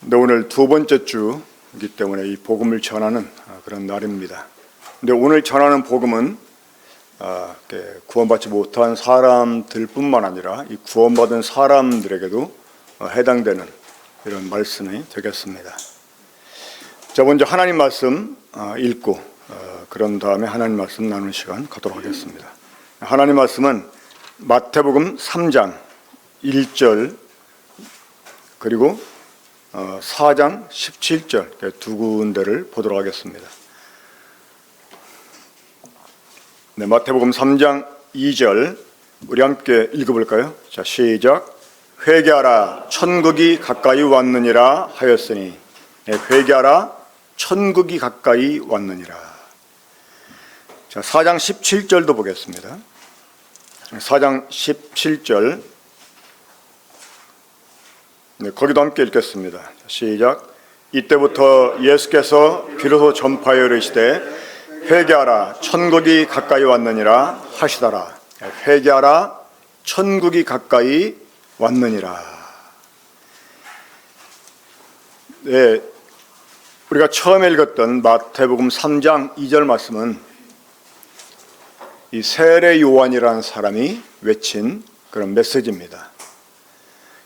근데 오늘 두 번째 주이기 때문에 이 복음을 전하는 그런 날입니다. 근데 오늘 전하는 복음은 구원받지 못한 사람들뿐만 아니라 이 구원받은 사람들에게도 해당되는 이런 말씀이 되겠습니다. 자, 먼저 하나님 말씀 읽고 그런 다음에 하나님 말씀 나누는 시간 갖도록 하겠습니다. 하나님 말씀은 마태복음 3장 1절 그리고 4장 17절 두 군데를 보도록 하겠습니다. 네, 마태복음 3장 2절 우리 함께 읽어볼까요? 자, 시작. 회개하라 천국이 가까이 왔느니라 하였으니. 네, 회개하라 천국이 가까이 왔느니라. 자, 4장 17절도 보겠습니다. 4장 17절 네, 거기도 함께 읽겠습니다. 시작. 이때부터 예수께서 비로소 전파하여 이르시되 회개하라 천국이 가까이 왔느니라 하시더라. 회개하라 천국이 가까이 왔느니라. 네, 우리가 처음에 읽었던 마태복음 3장 2절 말씀은 이 세례 요한이라는 사람이 외친 그런 메시지입니다.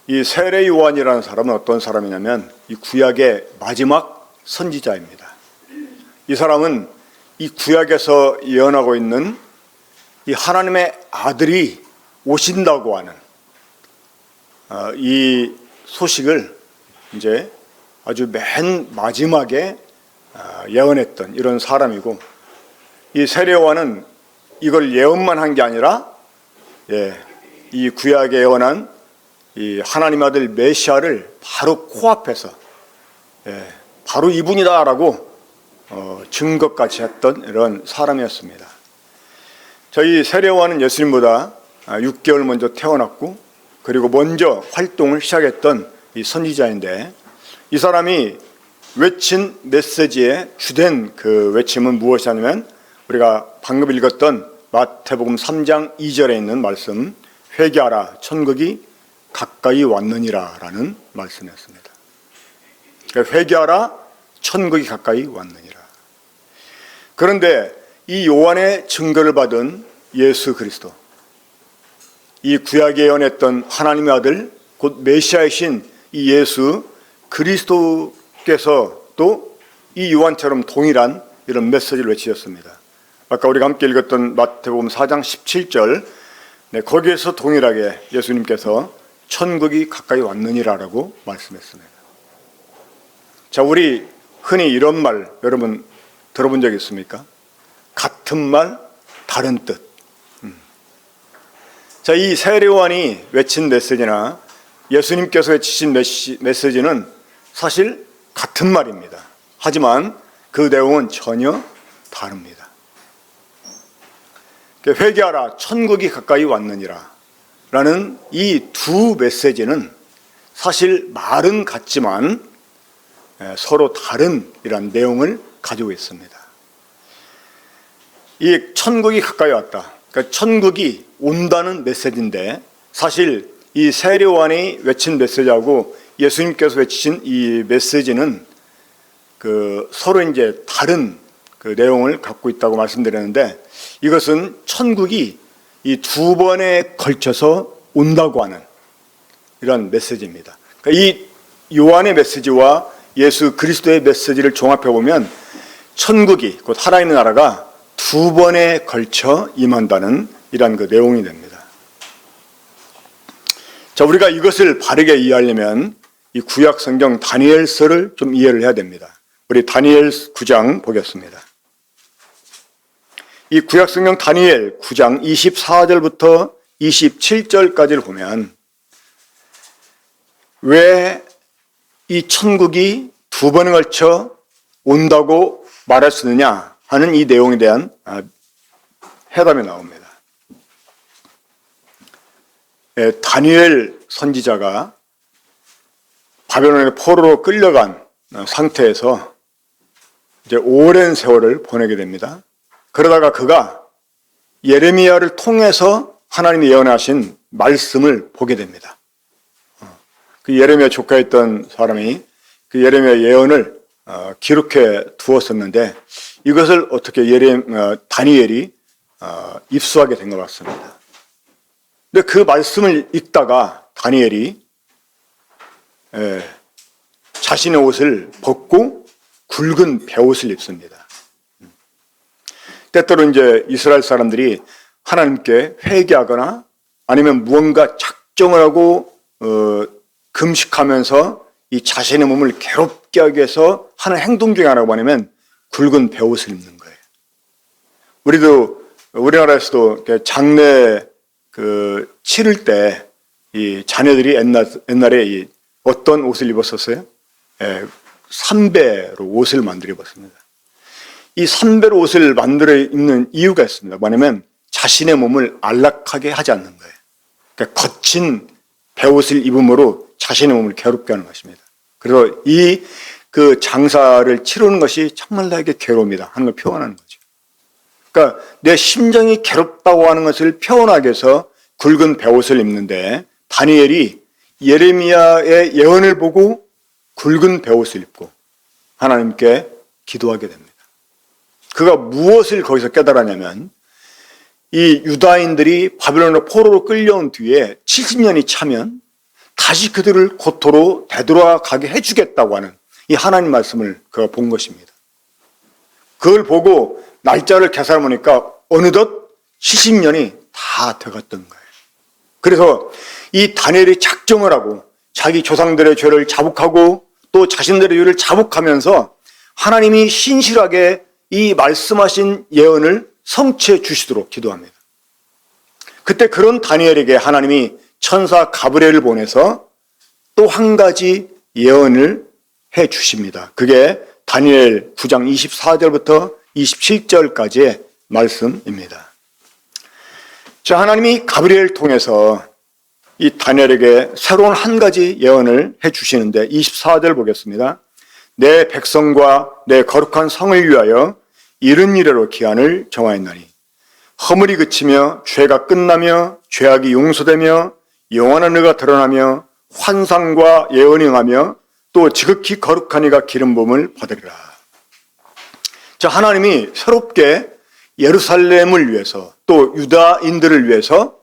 이 세례 요한이라는 사람은 어떤 사람이냐면 이 구약의 마지막 선지자입니다. 이 사람은 이 구약에서 예언하고 있는 이 하나님의 아들이 오신다고 하는 이 소식을 이제 아주 맨 마지막에 예언했던 이런 사람이고, 이 세례 요한은 이걸 예언만 한 게 아니라 이 구약에 예언한 이 하나님 아들 메시아를 바로 코앞에서 바로 이분이다라고 증거까지 했던 이런 사람이었습니다. 저희 세례 요한은 예수님보다 6개월 먼저 태어났고, 그리고 먼저 활동을 시작했던 이 선지자인데, 이 사람이 외친 메시지의 주된 그 외침은 무엇이냐면 우리가 방금 읽었던 마태복음 3장 2절에 있는 말씀, 회개하라 천국이 가까이 왔느니라 라는 말씀이었습니다. 회개하라 천국이 가까이 왔느니라. 그런데 이 요한의 증거를 받은 예수 그리스도, 이 구약에 예언했던 하나님의 아들 곧 메시아이신 이 예수 그리스도께서도 이 요한처럼 동일한 이런 메시지를 외치셨습니다. 아까 우리가 함께 읽었던 마태복음 4장 17절 거기에서 동일하게 예수님께서 천국이 가까이 왔느니라라고 말씀했습니다. 자, 우리 흔히 이런 말 여러분 들어본 적 있습니까? 같은 말 다른 뜻. 자, 이 세례 요한이 외친 메시지나 예수님께서 외치신 메시지는 사실 같은 말입니다. 하지만 그 내용은 전혀 다릅니다. 회개하라 천국이 가까이 왔느니라 라는 이 두 메시지는 사실 말은 같지만 서로 다른 이런 내용을 가지고 있습니다. 이 천국이 가까이 왔다, 그러니까 천국이 온다는 메시지인데, 사실 이 세례 요한이 외친 메시지하고 예수님께서 외치신 이 메시지는 서로 이제 다른 그 내용을 갖고 있다고 말씀드렸는데, 이것은 천국이 이 두 번에 걸쳐서 온다고 하는 이런 메시지입니다. 그러니까 이 요한의 메시지와 예수 그리스도의 메시지를 종합해 보면 천국이 곧 하나님의 나라가 두 번에 걸쳐 임한다는 이런 그 내용이 됩니다. 자, 우리가 이것을 바르게 이해하려면 이 구약 성경 다니엘서를 좀 이해를 해야 됩니다. 우리 다니엘 9장 보겠습니다. 이 구약 성경 다니엘 9장 24절부터 27절까지를 보면 왜 이 천국이 두 번에 걸쳐 온다고 말했느냐 하는 이 내용에 대한 해답이 나옵니다. 다니엘 선지자가 바벨론의 포로로 끌려간 상태에서 이제 오랜 세월을 보내게 됩니다. 그러다가 그가 예레미야를 통해서 하나님이 예언하신 말씀을 보게 됩니다. 그 예레미야 조카였던 사람이 그 예레미야 예언을 기록해 두었었는데 이것을 어떻게 다니엘이 입수하게 된 것 같습니다. 근데 그 말씀을 읽다가 다니엘이 자신의 옷을 벗고 굵은 베옷을 입습니다. 때때로 이제 이스라엘 사람들이 하나님께 회개하거나 아니면 무언가 작정을 하고 금식하면서 이 자신의 몸을 괴롭게 하기 위해서 하는 행동 중에 하나가 뭐냐면 굵은 베옷을 입는 거예요. 우리나라에서도 장례 치를 때 이 자녀들이 옛날에 어떤 옷을 입었었어요? 삼배로 옷을 만들어 입었습니다. 이 삼배로 옷을 만들어 입는 이유가 있습니다. 뭐냐면 자신의 몸을 안락하게 하지 않는 거예요. 그러니까 거친 베옷을 입음으로 자신의 몸을 괴롭게 하는 것입니다. 그래서 그 장사를 치르는 것이 정말 나에게 괴로움이다 하는 걸 표현하는 거죠. 그러니까 내 심정이 괴롭다고 하는 것을 표현하기 위해서 굵은 베옷을 입는데 다니엘이 예레미야의 예언을 보고 굵은 베옷을 입고 하나님께 기도하게 됩니다. 그가 무엇을 거기서 깨달았냐면 이 유다인들이 바벨론으로 포로로 끌려온 뒤에 70년이 차면 다시 그들을 고토로 되돌아가게 해주겠다고 하는 이 하나님 말씀을 그가 본 것입니다. 그걸 보고 날짜를 계산해 보니까 어느덧 70년이 다 돼갔던 거예요. 그래서 이 다니엘이 작정을 하고 자기 조상들의 죄를 자복하고 또 자신들의 죄를 자복하면서 하나님이 신실하게 이 말씀하신 예언을 성취해 주시도록 기도합니다. 그때 그런 다니엘에게 하나님이 천사 가브리엘을 보내서 또 한 가지 예언을 해 주십니다. 그게 다니엘 9장 24절부터 27절까지의 말씀입니다. 자, 하나님이 가브리엘을 통해서 이 다니엘에게 새로운 한 가지 예언을 해 주시는데 24절 보겠습니다. 내 백성과 내 거룩한 성을 위하여 이른 이래로 기한을 정하였나니 허물이 그치며 죄가 끝나며 죄악이 용서되며 영원한 의가 드러나며 환상과 예언이 응하며 또 지극히 거룩한 이가 기름 부음을 받으리라. 자, 하나님이 새롭게 예루살렘을 위해서 또 유다인들을 위해서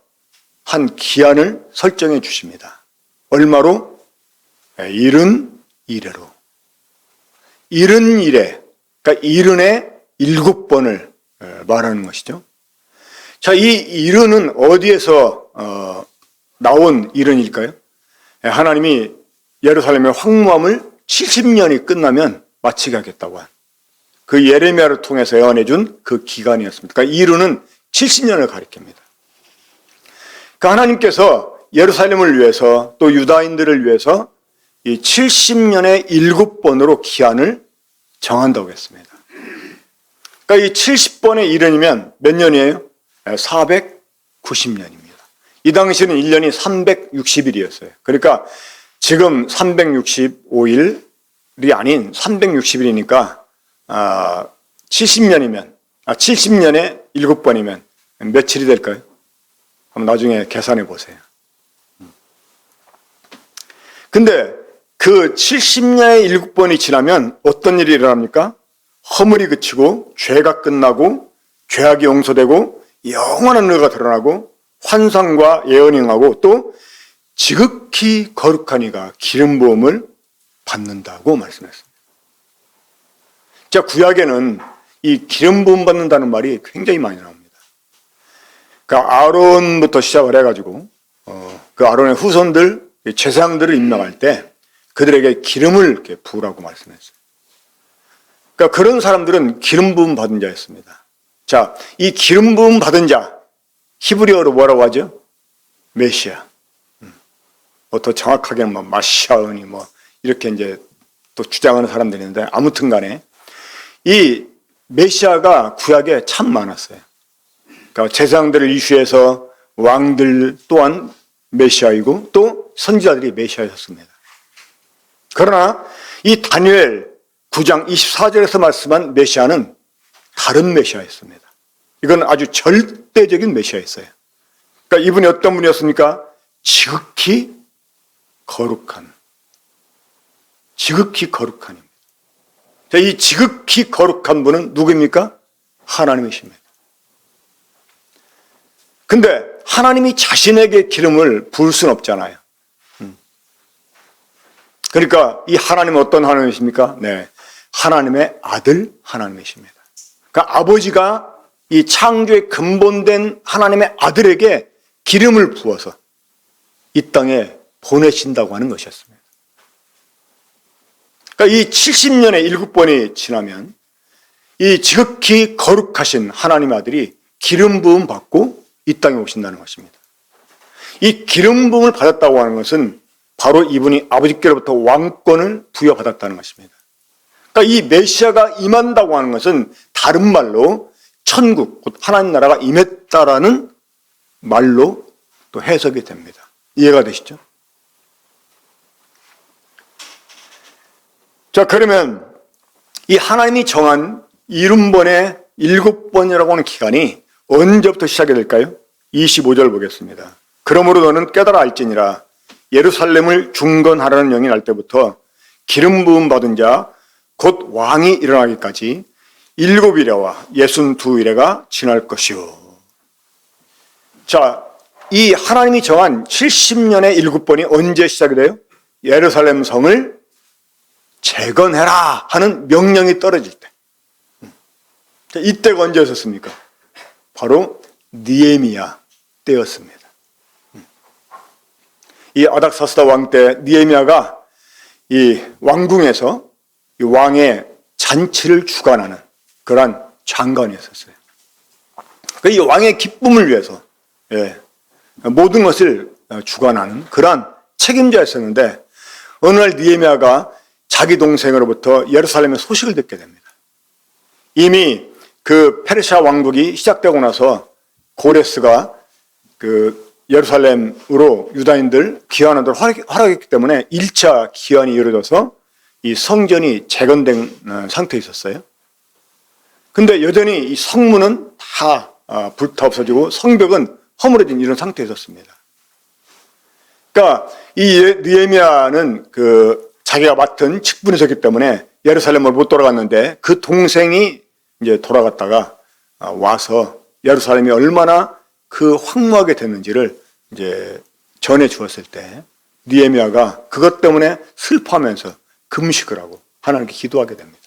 한 기한을 설정해 주십니다. 얼마로? 이른 이래로. 이른 이래, 그러니까 이른의 7번을 말하는 것이죠. 자, 이 이른은 어디에서 나온 이른일까요? 하나님이 예루살렘의 황무함을 70년이 끝나면 마치게 하겠다고 한 그 예레미야를 통해서 예언해 준 그 기간이었습니다. 그러니까 이른은 70년을 가리킵니다. 그러니까 하나님께서 예루살렘을 위해서 또 유다인들을 위해서 이 70년의 7번으로 기한을 정한다고 했습니다. 그러니까 이 70번의 이른이면 몇 년이에요? 490년입니다. 이 당시에는 1년이 360일이었어요. 그러니까 지금 365일이 아닌 360일이니까 70년이면 70년에 7번이면 며칠이 될까요? 한번 나중에 계산해 보세요. 근데 그 70년의 7번이 지나면 어떤 일이 일어납니까? 허물이 그치고 죄가 끝나고 죄악이 용서되고 영원한 의가 드러나고 환상과 예언이 응하고 또 지극히 거룩한 이가 기름 부음을 받는다고 말씀했습니다. 자, 구약에는 이 기름 부음 받는다는 말이 굉장히 많이 나옵니다. 그러니까 아론부터 시작을 해가지고 그 아론의 후손들 제사장들을 임명할 때 그들에게 기름을 이렇게 부으라고 말씀했어요. 그러니까 그런 사람들은 기름 부음 받은 자였습니다. 자, 이 기름 부음 받은 자 히브리어로 뭐라고 하죠? 메시아. 더 정확하게는 마시아은이 이렇게 이제 또 주장하는 사람들이 있는데 아무튼 간에 이 메시아가 구약에 참 많았어요. 그러니까 제사장들을 이슈해서 왕들 또한 메시아이고 또 선지자들이 메시아였습니다. 그러나 이 다니엘 9장 24절에서 말씀한 메시아는 다른 메시아였습니다. 이건 아주 절대적인 메시아였어요. 그러니까 이분이 어떤 분이었습니까? 지극히 거룩한 지극히 거룩하니. 자, 이 지극히 거룩한 분은 누구입니까? 하나님이십니다. 근데 하나님이 자신에게 기름을 부을 수는 없잖아요. 그러니까 이 하나님은 어떤 하나님이십니까? 네, 하나님의 아들 하나님이십니다. 그러니까 아버지가 이 창조의 근본된 하나님의 아들에게 기름을 부어서 이 땅에 보내신다고 하는 것이었습니다. 그러니까 이 70년의 7번이 지나면 이 지극히 거룩하신 하나님의 아들이 기름 부음 받고 이 땅에 오신다는 것입니다. 이 기름 부음을 받았다고 하는 것은 바로 이분이 아버지께로부터 왕권을 부여받았다는 것입니다. 그러니까 이 메시아가 임한다고 하는 것은 다른 말로 천국, 곧 하나님 나라가 임했다라는 말로 또 해석이 됩니다. 이해가 되시죠? 자, 그러면 이 하나님이 정한 70번의 7번이라고 하는 기간이 언제부터 시작이 될까요? 25절 보겠습니다. 그러므로 너는 깨달아 알지니라. 예루살렘을 중건하라는 영이 날 때부터 기름 부음 받은 자 곧 왕이 일어나기까지 7이래와 62이래가 지날 것이요. 자, 이 하나님이 정한 70년의 7번이 언제 시작이 돼요? 예루살렘 성을 재건해라 하는 명령이 떨어질 때. 이때가 언제였습니까? 바로 느헤미야 때였습니다. 이 아닥사스다 왕 때 느헤미야가 이 왕궁에서 이 왕의 잔치를 주관하는 그러한 장관이었어요. 이 왕의 기쁨을 위해서 모든 것을 주관하는 그러한 책임자였었는데 어느 날 느헤미야가 자기 동생으로부터 예루살렘의 소식을 듣게 됩니다. 이미 그 페르시아 왕국이 시작되고 나서 고레스가 그 예루살렘으로 유다인들 귀환하도록 허락했기 때문에 1차 귀환이 이루어져서 이 성전이 재건된 상태에 있었어요. 근데 여전히 이 성문은 다 불타 없어지고 성벽은 허물어진 이런 상태에 있었습니다. 그러니까 이 느헤미야는 그 자기가 맡은 직분이 있었기 때문에 예루살렘을 못 돌아갔는데 그 동생이 이제 돌아갔다가 와서 예루살렘이 얼마나 그 황무하게 됐는지를 이제 전해 주었을 때 느헤미야가 그것 때문에 슬퍼하면서 금식을 하고 하나님께 기도하게 됩니다.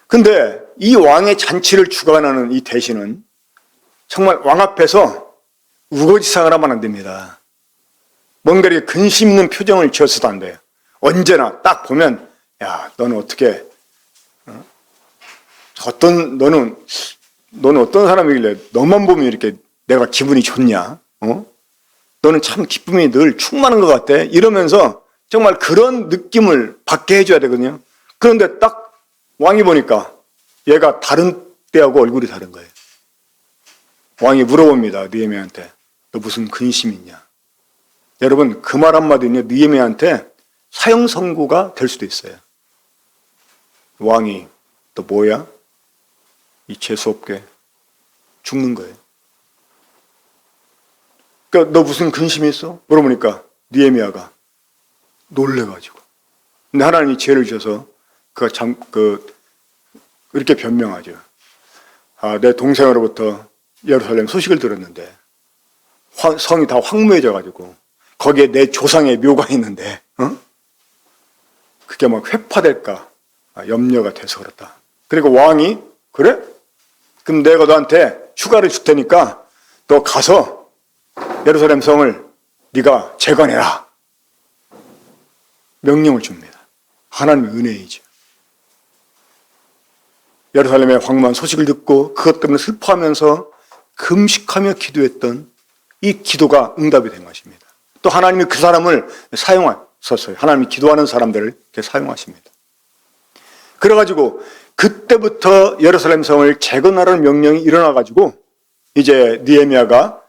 근데 이 왕의 잔치를 주관하는 이 대신은 정말 왕 앞에서 우거지상을 하면 안 됩니다. 뭔가 이렇게 근심 있는 표정을 지어서도 안 돼요. 언제나 딱 보면 야, 너는 어떻게 너는 어떤 사람이길래 너만 보면 이렇게 내가 기분이 좋냐? 너는 참 기쁨이 늘 충만한 것 같아. 이러면서 정말 그런 느낌을 받게 해줘야 되거든요. 그런데 딱 왕이 보니까 얘가 다른 때하고 얼굴이 다른 거예요. 왕이 물어봅니다. 느헤미야한테. 너 무슨 근심이 있냐? 여러분 그 말 한마디는 느헤미야한테 사형 선고가 될 수도 있어요. 왕이 너 뭐야? 이 재수없게 죽는 거예요. 그러니까 너 무슨 근심이 있어? 물어보니까 느헤미야가 놀래가지고. 근데 하나님이 지혜를 주셔서 이렇게 변명하죠. 내 동생으로부터 예루살렘 소식을 들었는데 성이 다 황무해져가지고 거기에 내 조상의 묘가 있는데 그게 막 회파될까 염려가 돼서 그렇다. 그리고 왕이 그래? 그럼 내가 너한테 휴가를 줄 테니까 너 가서 예루살렘 성을 네가 재건해라. 명령을 줍니다. 하나님의 은혜이죠. 예루살렘의 황무한 소식을 듣고 그것 때문에 슬퍼하면서 금식하며 기도했던 이 기도가 응답이 된 것입니다. 또 하나님이 그 사람을 사용하셨어요. 하나님이 기도하는 사람들을 이렇게 사용하십니다. 그래가지고 그때부터 예루살렘 성을 재건하라는 명령이 일어나가지고 이제 느헤미야가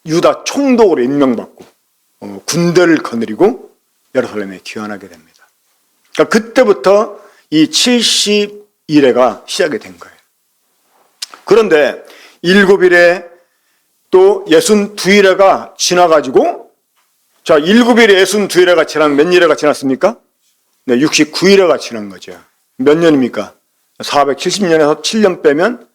유다 총독으로 임명받고 군대를 거느리고 예루살렘에 귀환하게 됩니다. 그러니까 그때부터 이 70일회가 시작이 된 거예요. 그런데 7일에 또 62일회가 지나가지고 자, 7일에 62일에가 지나면 몇 일에가 지났습니까? 네, 69일에가 지난 거죠. 몇 년입니까? 470년에서 7년 빼면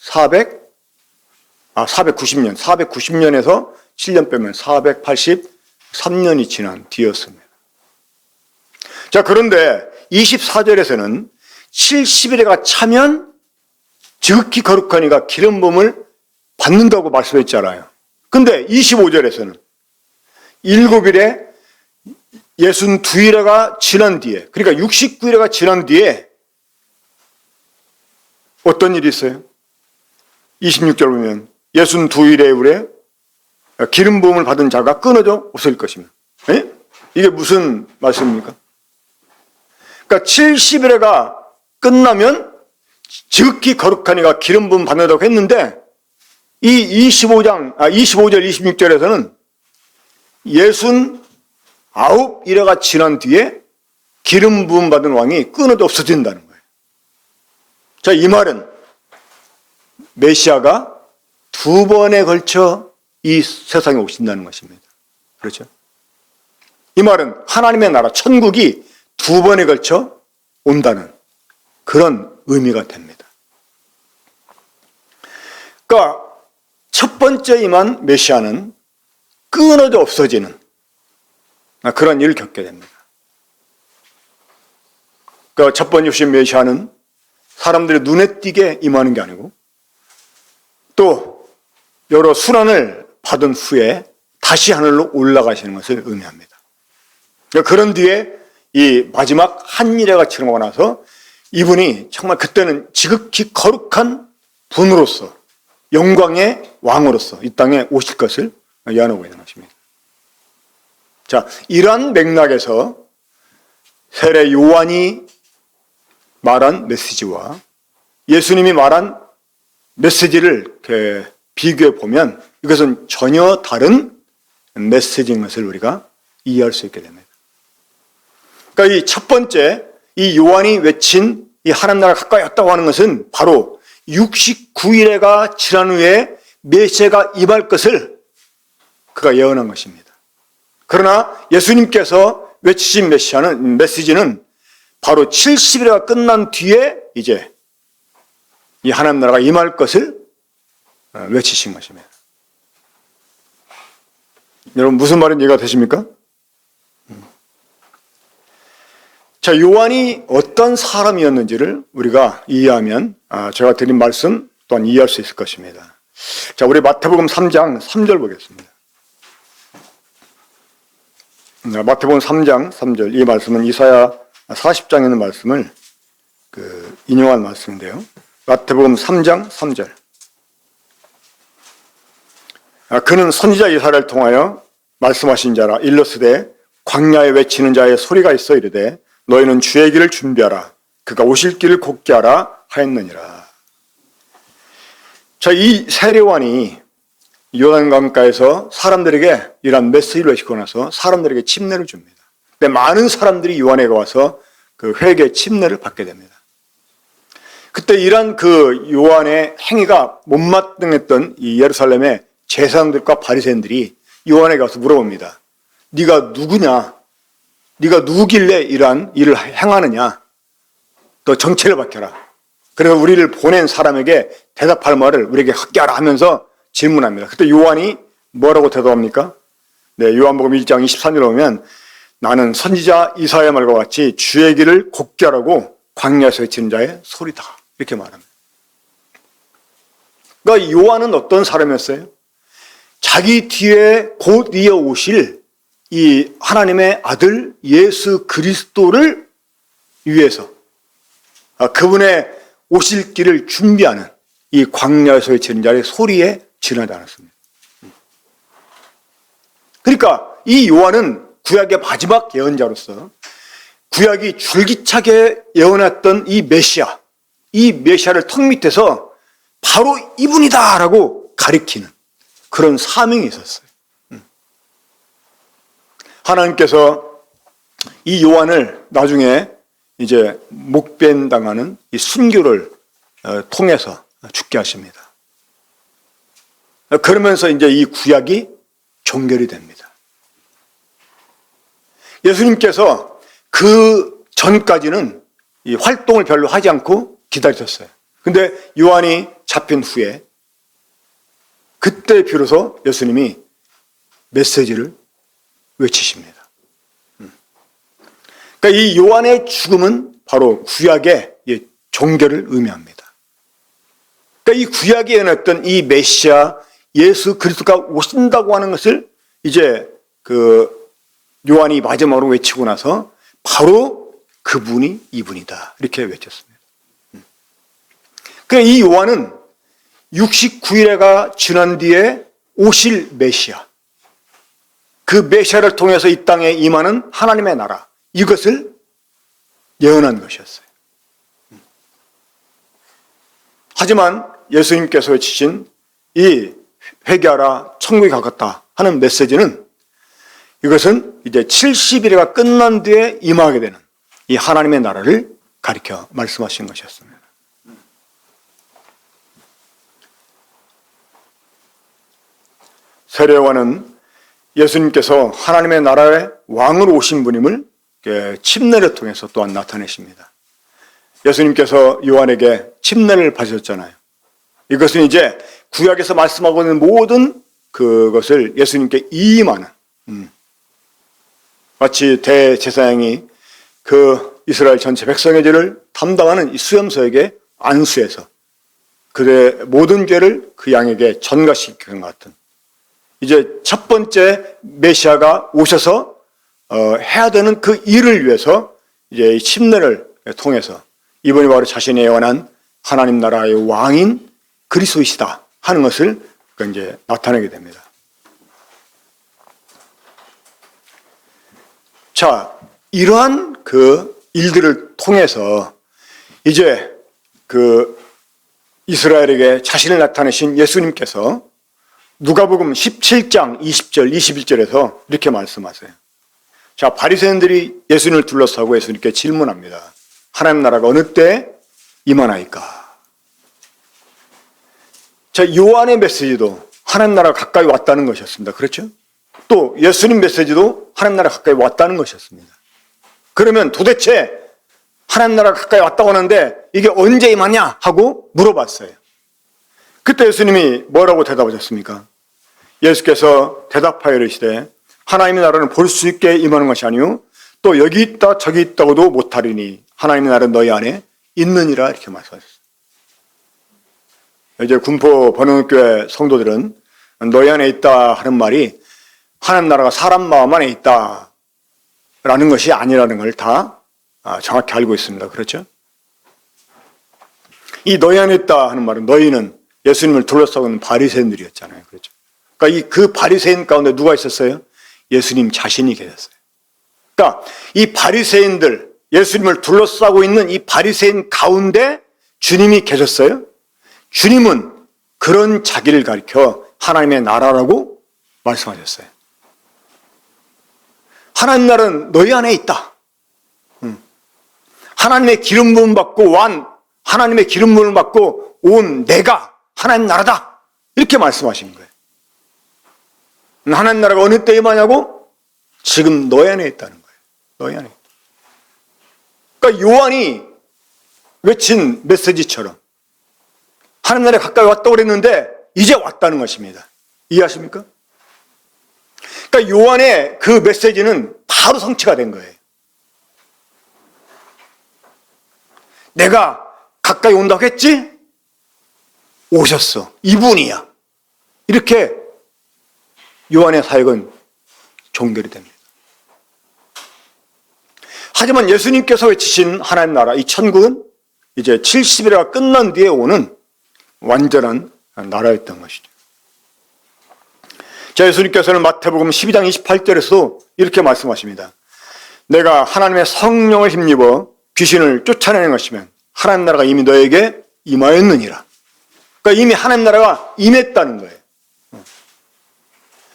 490년. 490년에서 7년 빼면 483년이 지난 뒤였습니다. 자, 그런데 24절에서는 70일에가 차면 지극히 거룩한 이가 기름 부음을 받는다고 말씀했잖아요. 근데 25절에서는 7일에 62일에가 지난 뒤에, 그러니까 69일에가 지난 뒤에 어떤 일이 있어요? 26절 보면 62일에 우리 기름 부음을 받은 자가 끊어져 없을 것이며. 에? 이게 무슨 말씀입니까? 그러니까 70일에가 끝나면 지극히 거룩한 이가 기름 부음 받는다고 했는데 이 25절 26절에서는 69일에가 지난 뒤에 기름 부음 받은 왕이 끊어져 없어진다는 거예요. 자, 이 말은 메시아가 2번에 걸쳐 이 세상에 오신다는 것입니다. 그렇죠? 이 말은 하나님의 나라 천국이 2번에 걸쳐 온다는 그런 의미가 됩니다. 그러니까 첫 번째 임한 메시아는 끊어져 없어지는 그런 일을 겪게 됩니다. 그러니까 첫 번째 오신 메시아는 사람들의 눈에 띄게 임하는 게 아니고 또 여러 순환을 받은 후에 다시 하늘로 올라가시는 것을 의미합니다. 그러니까 그런 뒤에 이 마지막 한일회가 지나고 나서 이분이 정말 그때는 지극히 거룩한 분으로서 영광의 왕으로서 이 땅에 오실 것을 예언하고 있는 것입니다. 자, 이러한 맥락에서 세례 요한이 말한 메시지와 예수님이 말한 메시지를 이렇게 비교해 보면 이것은 전혀 다른 메시지인 것을 우리가 이해할 수 있게 됩니다. 그러니까 이 첫 번째, 이 요한이 외친 이 하나님 나라가 가까이 왔다고 하는 것은 바로 69일에가 지난 후에 메시아가 임할 것을 그가 예언한 것입니다. 그러나 예수님께서 외치신 메시지는 바로 70일에가 끝난 뒤에 이제 이 하나님 나라가 임할 것을 외치신 것입니다. 여러분 무슨 말인지 이해가 되십니까? 자, 요한이 어떤 사람이었는지를 우리가 이해하면 제가 드린 말씀 또한 이해할 수 있을 것입니다. 자, 우리 마태복음 3장 3절 보겠습니다. 마태복음 3장 3절, 이 말씀은 이사야 40장에 있는 말씀을 인용한 말씀인데요. 마태복음 3장 3절. 그는 선지자 이사야를 통하여 말씀하신 자라. 일러스되 광야에 외치는 자의 소리가 있어 이르되 너희는 주의 길을 준비하라. 그가 오실 길을 곱게 하라 하였느니라. 자, 이 세례요한이 요단강가에서 사람들에게 이러한 메시지를 외치고 나서 사람들에게 침례를 줍니다. 근데 많은 사람들이 요한에게 와서 그 회개 침례를 받게 됩니다. 그때 이러한 그 요한의 행위가 못마땅했던 이 예루살렘의 제사장들과 바리새인들이 요한에게 와서 물어봅니다. 네가 누구냐? 네가 누구길래 이러한 일을 행하느냐? 너 정체를 밝혀라. 그래서 우리를 보낸 사람에게 대답할 말을 우리에게 하게 하라 하면서 질문합니다. 그때 요한이 뭐라고 대답합니까? 네, 요한복음 1장 23절에 보면 나는 선지자 이사야 말과 같이 주의 길을 곱게 하라고 광야에서 외치는 자의 소리다. 이렇게 말합니다. 그러니까 요한은 어떤 사람이었어요? 자기 뒤에 곧 이어 오실 이 하나님의 아들 예수 그리스도를 위해서 그분의 오실 길을 준비하는 이 광야에서 외치는 자의 소리에 지나지 않았습니다. 그러니까 이 요한은 구약의 마지막 예언자로서 구약이 줄기차게 예언했던 이 메시아를 턱 밑에서 바로 이분이다라고 가리키는 그런 사명이 있었어요. 하나님께서 이 요한을 나중에 이제 목변당하는 이 순교를 통해서 죽게 하십니다. 그러면서 이제 이 구약이 종결이 됩니다. 예수님께서 그 전까지는 이 활동을 별로 하지 않고 기다리셨어요. 근데 요한이 잡힌 후에 그때 비로소 예수님이 메시지를 외치십니다. 그러니까 이 요한의 죽음은 바로 구약의 종결을 의미합니다. 그러니까 이 구약에 예언했던 이 메시아 예수 그리스도가 오신다고 하는 것을 이제 그 요한이 마지막으로 외치고 나서 바로 그분이 이분이다 이렇게 외쳤습니다. 그러니까 이 요한은 69일에가 지난 뒤에 오실 메시아, 그 메시아를 통해서 이 땅에 임하는 하나님의 나라, 이것을 예언한 것이었어요. 하지만 예수님께서 외치신 이 회개하라 천국이 가깝다 하는 메시지는 이것은 이제 70일가 끝난 뒤에 임하게 되는 이 하나님의 나라를 가리켜 말씀하신 것이었습니다. 세례요한은 예수님께서 하나님의 나라의 왕으로 오신 분임을 침례를 통해서 또한 나타내십니다. 예수님께서 요한에게 침례를 받으셨잖아요. 이것은 이제 구약에서 말씀하고 있는 모든 그것을 예수님께 이임하는, 마치 대제사장이 그 이스라엘 전체 백성의 죄를 담당하는 이 수염소에게 안수해서 그의 모든 죄를 그 양에게 전가시키는 것 같은, 이제 첫 번째 메시아가 오셔서 해야 되는 그 일을 위해서 이제 이 침례를 통해서 이분이 바로 자신의 예언한 하나님 나라의 왕인 그리스도이시다 하는 것을 이제 나타내게 됩니다. 자, 이러한 그 일들을 통해서 이제 그 이스라엘에게 자신을 나타내신 예수님께서 누가복음 17장 20절 21절에서 이렇게 말씀하세요. 자, 바리새인들이 예수님을 둘러싸고 예수님께 질문합니다. 하나님 나라가 어느 때 임하나이까? 자, 요한의 메시지도 하나님 나라가 가까이 왔다는 것이었습니다. 그렇죠? 또 예수님 메시지도 하나님 나라가 가까이 왔다는 것이었습니다. 그러면 도대체 하나님 나라가 가까이 왔다고 하는데 이게 언제 임하냐 하고 물어봤어요. 그때 예수님이 뭐라고 대답하셨습니까? 예수께서 대답하여 이르시되 하나님의 나라는 볼 수 있게 임하는 것이 아니요 또 여기 있다 저기 있다고도 못하리니 하나님의 나라는 너희 안에 있느니라 이렇게 말씀하셨어요. 이제 군포 번영교회 성도들은 너희 안에 있다 하는 말이 하나님 나라가 사람 마음 안에 있다 라는 것이 아니라는 걸 다 정확히 알고 있습니다. 그렇죠? 이 너희 안에 있다 하는 말은 너희는 예수님을 둘러싸고 있는 바리새인들이었잖아요. 그렇죠? 그러니까 그 바리새인 가운데 누가 있었어요? 예수님 자신이 계셨어요. 그러니까 이 바리새인들, 예수님을 둘러싸고 있는 이 바리새인 가운데 주님이 계셨어요. 주님은 그런 자기를 가리켜 하나님의 나라라고 말씀하셨어요. 하나님 나라는 너희 안에 있다. 하나님의 기름 부음 받고 하나님의 기름 부음을 받고 온 내가 하나님 나라다. 이렇게 말씀하신 거예요. 하나님 나라가 어느 때 임하냐고? 지금 너희 안에 있다는 거예요. 너희 안에. 그러니까 요한이 외친 메시지처럼 하나님 나라에 가까이 왔다고 그랬는데 이제 왔다는 것입니다. 이해하십니까? 그러니까 요한의 그 메시지는 바로 성취가 된 거예요. 내가 가까이 온다고 했지? 오셨어. 이분이야. 이렇게 요한의 사역은 종결이 됩니다. 하지만 예수님께서 외치신 하나님 나라, 이 천국은 이제 70일가 끝난 뒤에 오는 완전한 나라였던 것이죠. 자, 예수님께서는 마태복음 12장 28절에서도 이렇게 말씀하십니다. 내가 하나님의 성령을 힘입어 귀신을 쫓아내는 것이면 하나님 나라가 이미 너에게 임하였느니라. 그러니까 이미 하나님 나라가 임했다는 거예요.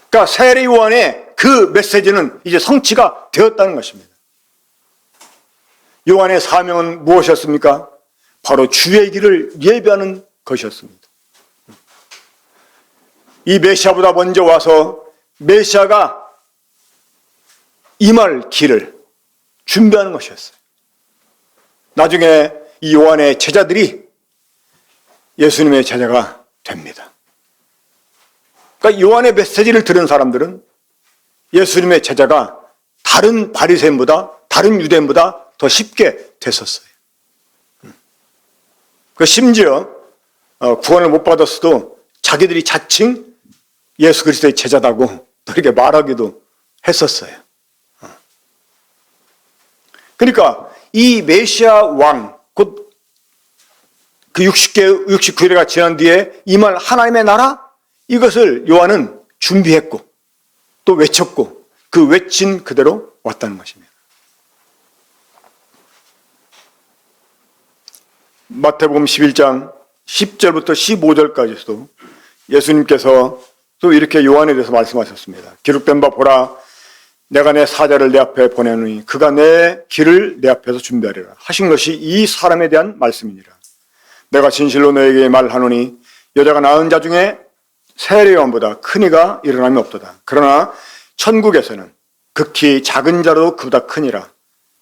그러니까 세례 요한의 그 메시지는 이제 성취가 되었다는 것입니다. 요한의 사명은 무엇이었습니까? 바로 주의 길을 예비하는 것이었습니다. 이 메시아보다 먼저 와서 메시아가 임할 길을 준비하는 것이었어요. 나중에 이 요한의 제자들이 예수님의 제자가 됩니다. 그러니까 요한의 메시지를 들은 사람들은 예수님의 제자가 다른 바리새인보다, 다른 유대인보다 더 쉽게 됐었어요. 심지어 구원을 못 받았어도 자기들이 자칭 예수 그리스도의 제자다고 그렇게 말하기도 했었어요. 그러니까 이 메시아 왕, 곧 그 69일가 지난 뒤에 임할 하나님의 나라, 이것을 요한은 준비했고 또 외쳤고 그 외친 그대로 왔다는 것입니다. 마태복음 11장 10절부터 15절까지도 예수님께서 또 이렇게 요한에 대해서 말씀하셨습니다. 기록된 바 보라, 내가 내 사자를 내 앞에 보내노니 그가 내 길을 내 앞에서 준비하리라 하신 것이 이 사람에 대한 말씀이니라. 내가 진실로 너에게 말하노니 여자가 낳은 자 중에 세례요한보다 큰 이가 일어남이 없도다. 그러나 천국에서는 극히 작은 자도 그보다 크니라.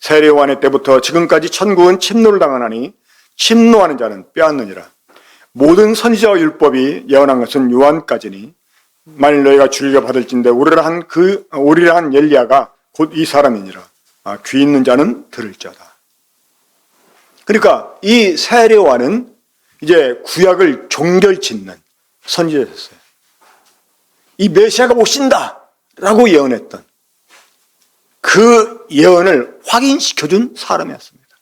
세례요한의 때부터 지금까지 천국은 침노를 당하나니 침노하는 자는 빼앗느니라. 모든 선지자와 율법이 예언한 것은 요한까지니 만일 너희가 주리가 받을진대 오리라 한 엘리야가 곧 이 사람이니라. 귀 있는 자는 들을 자다. 그러니까 이 세례요한은 이제 구약을 종결짓는 선지자였어요. 이 메시아가 오신다라고 예언했던 그 예언을 확인시켜준 사람이었습니다.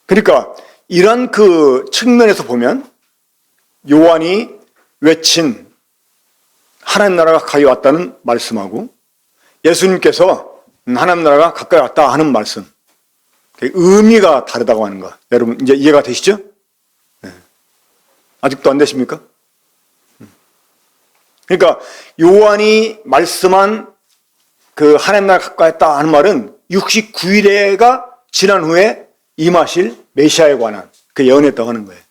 그러니까 이런 그 측면에서 보면 요한이 외친 하나님 나라가 가까이 왔다는 말씀하고 예수님께서 하나님 나라가 가까이 왔다 하는 말씀, 의미가 다르다고 하는 거, 여러분 이제 이해가 되시죠? 네. 아직도 안 되십니까? 그러니까 요한이 말씀한 그 하나님 나라가 가까이 왔다 하는 말은 69일에가 지난 후에 임하실 메시아에 관한 그 예언했다고 하는 거예요.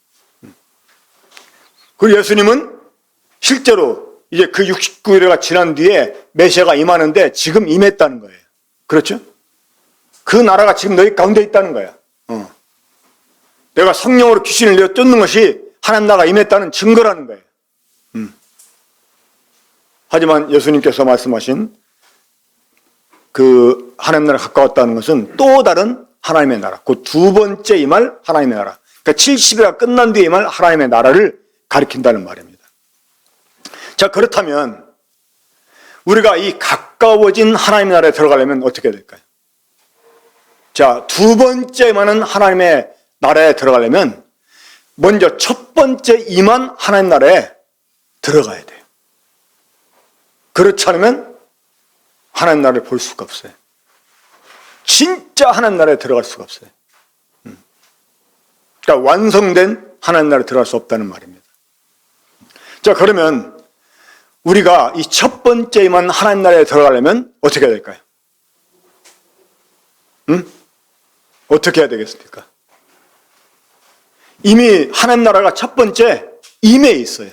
그리고 예수님은 실제로 이제 그 69일회가 지난 뒤에 메시아가 임하는데 지금 임했다는 거예요. 그렇죠? 그 나라가 지금 너희 가운데 있다는 거야. 내가 성령으로 귀신을 내어 쫓는 것이 하나님 나라가 임했다는 증거라는 거예요. 하지만 예수님께서 말씀하신 그 하나님 나라가 가까웠다는 것은 또 다른 하나님의 나라, 그 두 번째 임할 하나님의 나라, 그러니까 70일가 끝난 뒤에 임할 하나님의 나라를 가리킨다는 말입니다. 자, 그렇다면 우리가 이 가까워진 하나님의 나라에 들어가려면 어떻게 해야 될까요? 자, 두 번째 임하는 하나님의 나라에 들어가려면 먼저 첫 번째 임한 하나님 나라에 들어가야 돼요. 그렇지 않으면 하나님 나라를 볼 수가 없어요. 진짜 하나님 나라에 들어갈 수가 없어요. 그러니까 완성된 하나님 나라에 들어갈 수 없다는 말입니다. 자, 그러면 우리가 이 첫 번째 임한 하나님 나라에 들어가려면 어떻게 해야 될까요? 어떻게 해야 되겠습니까? 이미 하나님 나라가 첫 번째 임해 있어요.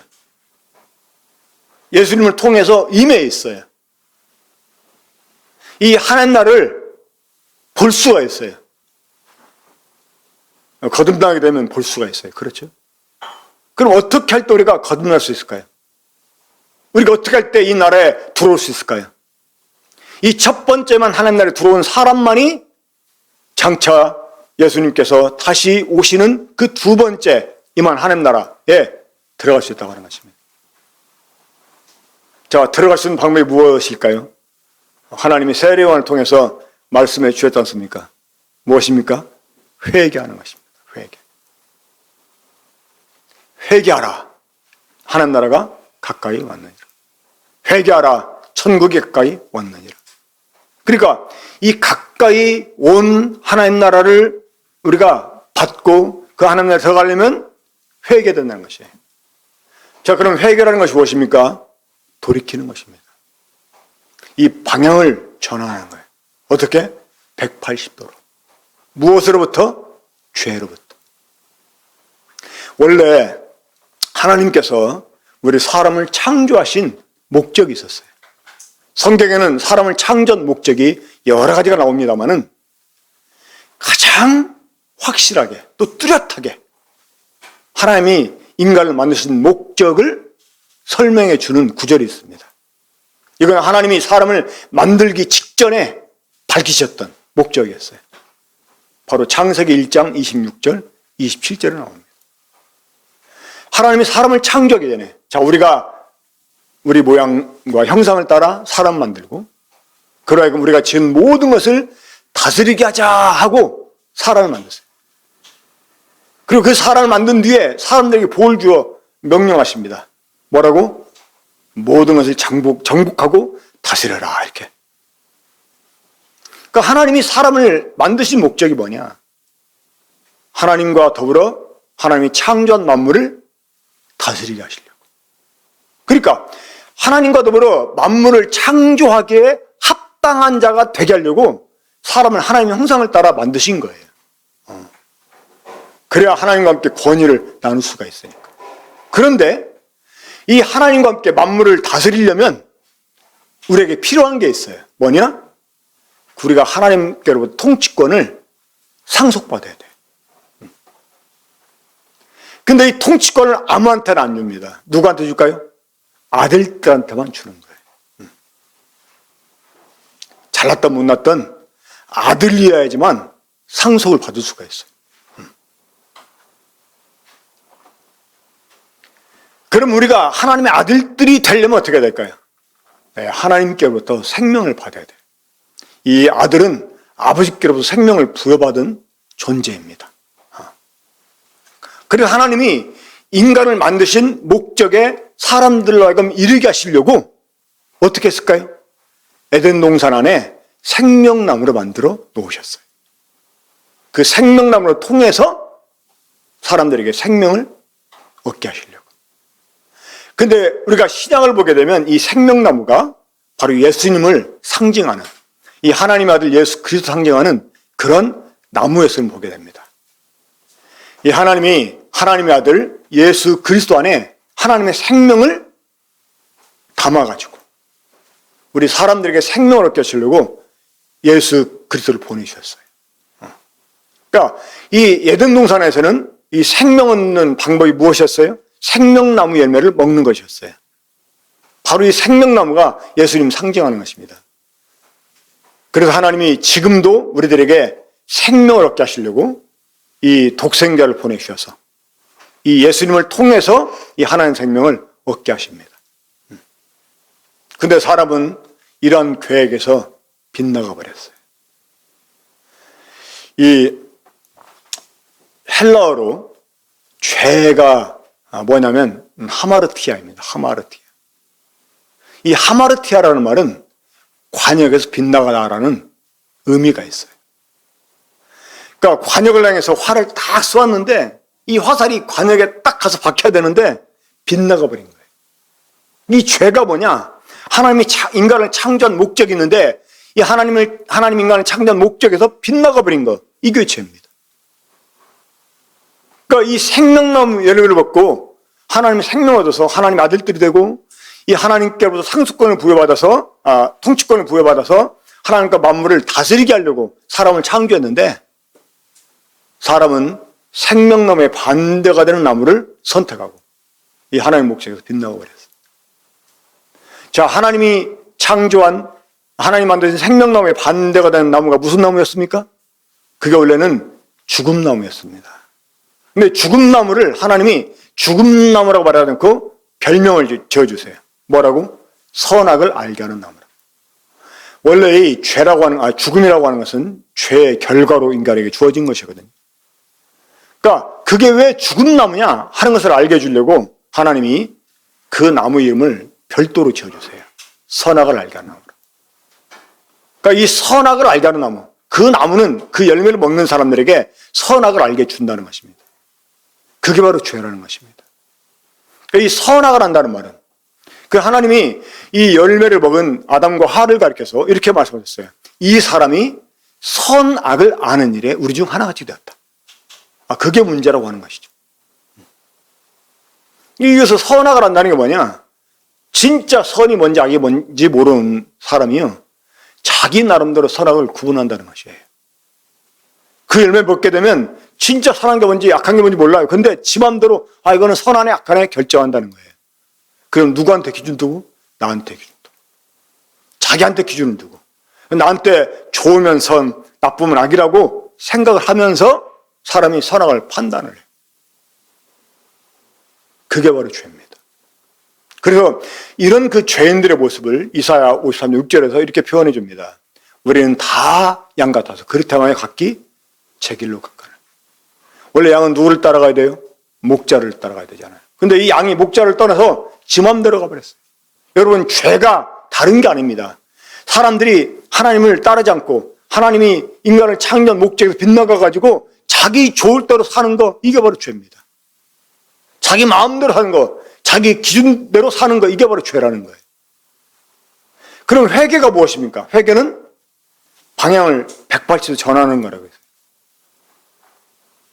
예수님을 통해서 임해 있어요. 이 하나님 나라를 볼 수가 있어요. 거듭나게 되면 볼 수가 있어요. 그렇죠? 그럼 어떻게 할 때 우리가 거듭날 수 있을까요? 우리가 어떻게 할 때 이 나라에 들어올 수 있을까요? 이 첫 번째만 하나님 나라에 들어온 사람만이 장차 예수님께서 다시 오시는 그 두 번째 임한 하나님 나라에 들어갈 수 있다고 하는 것입니다. 자, 들어갈 수 있는 방법이 무엇일까요? 하나님이 세례요한을 통해서 말씀해 주셨지 않습니까? 무엇입니까? 회개하는 것입니다. 회개하라. 하나님 나라가 가까이 왔느니라. 회개하라. 천국이 가까이 왔느니라. 그러니까 이 가까이 온 하나님 나라를 우리가 받고 그 하나님 나라에 들어가려면 회개된다는 것이에요. 자, 그럼 회개라는 것이 무엇입니까? 돌이키는 것입니다. 이 방향을 전환하는 거예요. 어떻게? 180도로. 무엇으로부터? 죄로부터. 원래 하나님께서 우리 사람을 창조하신 목적이 있었어요. 성경에는 사람을 창조한 목적이 여러 가지가 나옵니다만은 가장 확실하게 또 뚜렷하게 하나님이 인간을 만드신 목적을 설명해 주는 구절이 있습니다. 이건 하나님이 사람을 만들기 직전에 밝히셨던 목적이었어요. 바로 창세기 1장 26절, 27절에 나옵니다. 하나님이 사람을 창조하기 전에 우리가 우리 모양과 형상을 따라 사람 만들고 그러하여금 우리가 지은 모든 것을 다스리게 하자 하고 사람을 만들었어요. 그리고 그 사람을 만든 뒤에 사람들에게 복을 주어 명령하십니다. 뭐라고? 모든 것을 정복하고 다스려라 이렇게. 그러니까 하나님이 사람을 만드신 목적이 뭐냐? 하나님과 더불어 하나님이 창조한 만물을 다스리게 하시려고. 그러니까 하나님과 더불어 만물을 창조하기에 합당한 자가 되게 하려고 사람을 하나님의 형상을 따라 만드신 거예요. 그래야 하나님과 함께 권위를 나눌 수가 있으니까. 그런데 이 하나님과 함께 만물을 다스리려면 우리에게 필요한 게 있어요. 뭐냐? 우리가 하나님께로부터 통치권을 상속받아야 돼요. 근데 이 통치권을 아무한테나 안 줍니다. 누구한테 줄까요? 아들들한테만 주는 거예요. 잘났던 못났던 아들이어야지만 상속을 받을 수가 있어요. 그럼 우리가 하나님의 아들들이 되려면 어떻게 될까요? 하나님께로부터 생명을 받아야 돼요. 이 아들은 아버지께로부터 생명을 부여받은 존재입니다. 그래서 하나님이 인간을 만드신 목적에 사람들로 하여금 이르게 하시려고 어떻게 했을까요? 에덴 동산 안에 생명나무를 만들어 놓으셨어요. 그 생명나무를 통해서 사람들에게 생명을 얻게 하시려고. 근데 우리가 신약을 보게 되면 이 생명나무가 바로 예수님을 상징하는, 이 하나님의 아들 예수 그리스도 상징하는 그런 나무였음을 보게 됩니다. 이 하나님이 하나님의 아들 예수 그리스도 안에 하나님의 생명을 담아가지고 우리 사람들에게 생명을 얻게 하시려고 예수 그리스도를 보내주셨어요. 그러니까 이 에덴 동산에서는 이 생명 얻는 방법이 무엇이었어요? 생명나무 열매를 먹는 것이었어요. 바로 이 생명나무가 예수님 상징하는 것입니다. 그래서 하나님이 지금도 우리들에게 생명을 얻게 하시려고 이 독생자를 보내주셔서 이 예수님을 통해서 이 하나님 생명을 얻게 하십니다. 근데 사람은 이러한 계획에서 빗나가 버렸어요. 이 헬라어로 죄가 뭐냐면 하마르티아입니다. 하마르티아. 이 하마르티아라는 말은 관역에서 빗나가다라는 의미가 있어요. 그러니까 관역을 향해서 활을 딱 쏘았는데 이 화살이 관역에 딱 가서 박혀야 되는데 빗나가 버린 거예요. 이 죄가 뭐냐? 하나님이 인간을 창조한 목적이 있는데 이 하나님 인간을 창조한 목적에서 빗나가 버린 거. 이게 죄입니다. 그러니까 이 생명나무 열매를 먹고 하나님의 생명을 얻어서 하나님의 아들들이 되고 이 하나님께로부터 상속권을 부여받아서 통치권을 부여받아서 하나님과 만물을 다스리게 하려고 사람을 창조했는데 사람은 생명나무의 반대가 되는 나무를 선택하고 이 하나님의 목적에서 빗나가 버렸어요. 자, 하나님이 창조한 하나님 만드신 생명나무의 반대가 되는 나무가 무슨 나무였습니까? 그게 원래는 죽음나무였습니다. 근데 죽음나무를 하나님이 죽음나무라고 말하지 않고 별명을 지어주세요. 뭐라고? 선악을 알게 하는 나무라. 원래 이 죄라고 하는, 죽음이라고 하는 것은 죄의 결과로 인간에게 주어진 것이거든요. 그러니까 그게 왜 죽음나무냐 하는 것을 알게 해주려고 하나님이 그 나무 이름을 별도로 지어주세요. 선악을 알게 하는 나무라. 그러니까 이 선악을 알게 하는 나무, 그 나무는 그 열매를 먹는 사람들에게 선악을 알게 준다는 것입니다. 그게 바로 죄라는 것입니다. 이 선악을 안다는 말은 그 하나님이 이 열매를 먹은 아담과 하와를 가리켜서 이렇게 말씀하셨어요. 이 사람이 선악을 아는 일에 우리 중 하나같이 되었다. 그게 문제라고 하는 것이죠. 여기서 선악을 안다는 게 뭐냐? 진짜 선이 뭔지 악이 뭔지 모르는 사람이요, 자기 나름대로 선악을 구분한다는 것이에요. 그 열매 먹게 되면 진짜 선한 게 뭔지 악한 게 뭔지 몰라요. 근데 지 마음대로 이거는 선하네 악하네 결정한다는 거예요. 그럼 누구한테 기준 두고? 나한테 기준 두고. 자기한테 기준을 두고. 나한테 좋으면 선, 나쁘면 악이라고 생각을 하면서 사람이 선악을 판단을 해요. 그게 바로 죄입니다. 그래서 이런 그 죄인들의 모습을 이사야 53장 6절에서 이렇게 표현해 줍니다. 우리는 다 양 같아서 그렇다면 각기 제 길로 갔거늘. 원래 양은 누구를 따라가야 돼요? 목자를 따라가야 되잖아요. 근데 이 양이 목자를 떠나서 지 맘대로 가버렸어요. 여러분, 죄가 다른 게 아닙니다. 사람들이 하나님을 따르지 않고 하나님이 인간을 창조한 목적에서 빗나가가지고 자기 좋을 대로 사는 거, 이게 바로 죄입니다. 자기 마음대로 사는 거, 자기 기준대로 사는 거, 이게 바로 죄라는 거예요. 그럼 회개가 무엇입니까? 회개는 방향을 180도 전하는 거라고 했어요.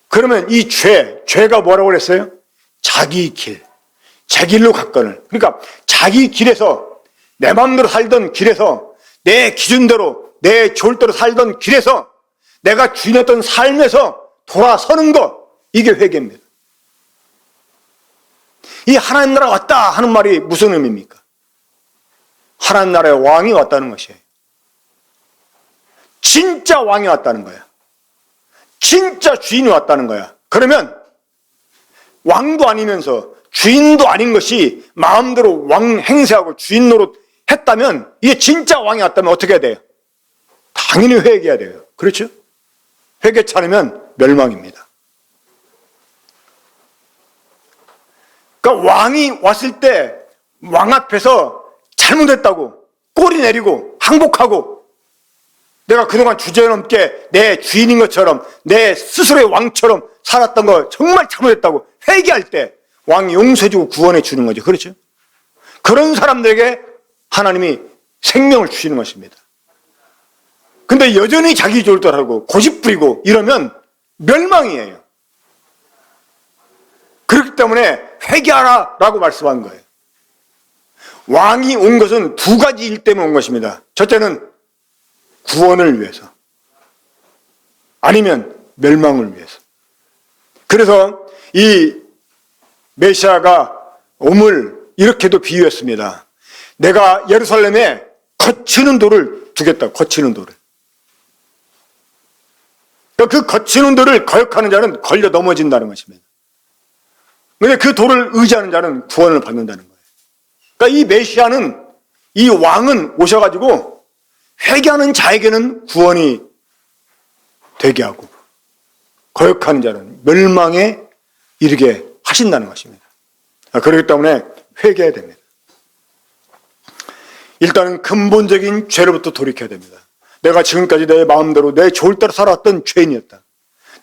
그러면 이 죄가 뭐라고 그랬어요? 자기 길, 제 길로 갔거늘. 그러니까 자기 길에서, 내 마음대로 살던 길에서, 내 기준대로, 내 좋을 대로 살던 길에서, 내가 주인했던 삶에서 돌아서는 것, 이게 회개입니다. 이 하나님 나라가 왔다 하는 말이 무슨 의미입니까? 하나님 나라의 왕이 왔다는 것이에요. 진짜 왕이 왔다는 거야. 진짜 주인이 왔다는 거야. 그러면 왕도 아니면서 주인도 아닌 것이 마음대로 왕 행세하고 주인 노릇 했다면, 이게 진짜 왕이 왔다면 어떻게 해야 돼요? 당연히 회개해야 돼요. 그렇죠? 회개치 않으면 멸망입니다. 그러니까 왕이 왔을 때 왕 앞에서 잘못했다고 꼬리 내리고 항복하고, 내가 그동안 주제넘게 내 주인인 것처럼 내 스스로의 왕처럼 살았던 거 정말 잘못했다고 회개할 때 왕이 용서해주고 구원해 주는 거죠. 그렇죠? 그런 사람들에게 하나님이 생명을 주시는 것입니다. 근데 여전히 자기 좋을 줄 알고 고집 부리고 이러면 멸망이에요. 그렇기 때문에 회개하라 라고 말씀한 거예요. 왕이 온 것은 두 가지 일 때문에 온 것입니다. 첫째는 구원을 위해서, 아니면 멸망을 위해서. 그래서 이 메시아가 옴을 이렇게도 비유했습니다. 내가 예루살렘에 거치는 돌을 두겠다. 거치는 돌을. 그 거치는 돌을 거역하는 자는 걸려 넘어진다는 것입니다. 그런데 그 돌을 의지하는 자는 구원을 받는다는 거예요. 그러니까 이 메시아는, 이 왕은 오셔가지고 회개하는 자에게는 구원이 되게 하고, 거역하는 자는 멸망에 이르게 하신다는 것입니다. 그렇기 때문에 회개해야 됩니다. 일단은 근본적인 죄로부터 돌이켜야 됩니다. 내가 지금까지 내 마음대로 내 좋을 대로 살았던 죄인이었다,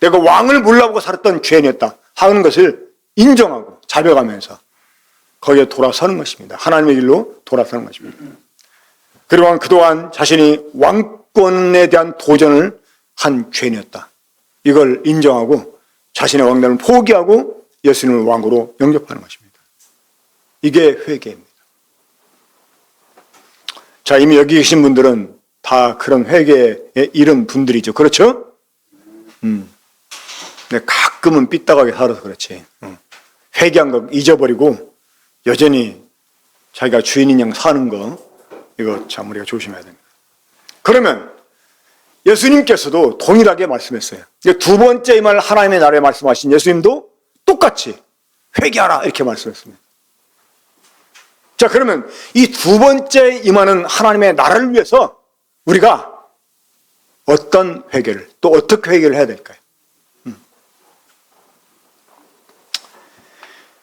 내가 왕을 몰라보고 살았던 죄인이었다 하는 것을 인정하고 자백하면서 거기에 돌아서는 것입니다. 하나님의 길로 돌아서는 것입니다. 그리고 그동안 자신이 왕권에 대한 도전을 한 죄인이었다, 이걸 인정하고 자신의 왕됨을 포기하고 예수님을 왕으로 영접하는 것입니다. 이게 회개입니다. 자, 이미 여기 계신 분들은 다 그런 회개에 이른 분들이죠. 그렇죠? 근데 가끔은 삐딱하게 살아서 그렇지. 회개한 거 잊어버리고 여전히 자기가 주인인 양 사는 거, 이거 참 우리가 조심해야 됩니다. 그러면 예수님께서도 동일하게 말씀했어요. 두 번째 이 말, 하나님의 나라에 말씀하신 예수님도 똑같이 회개하라 이렇게 말씀했습니다. 자, 그러면 이 두 번째 임하는 하나님의 나라를 위해서 우리가 어떤 회개를, 또 어떻게 회개를 해야 될까요?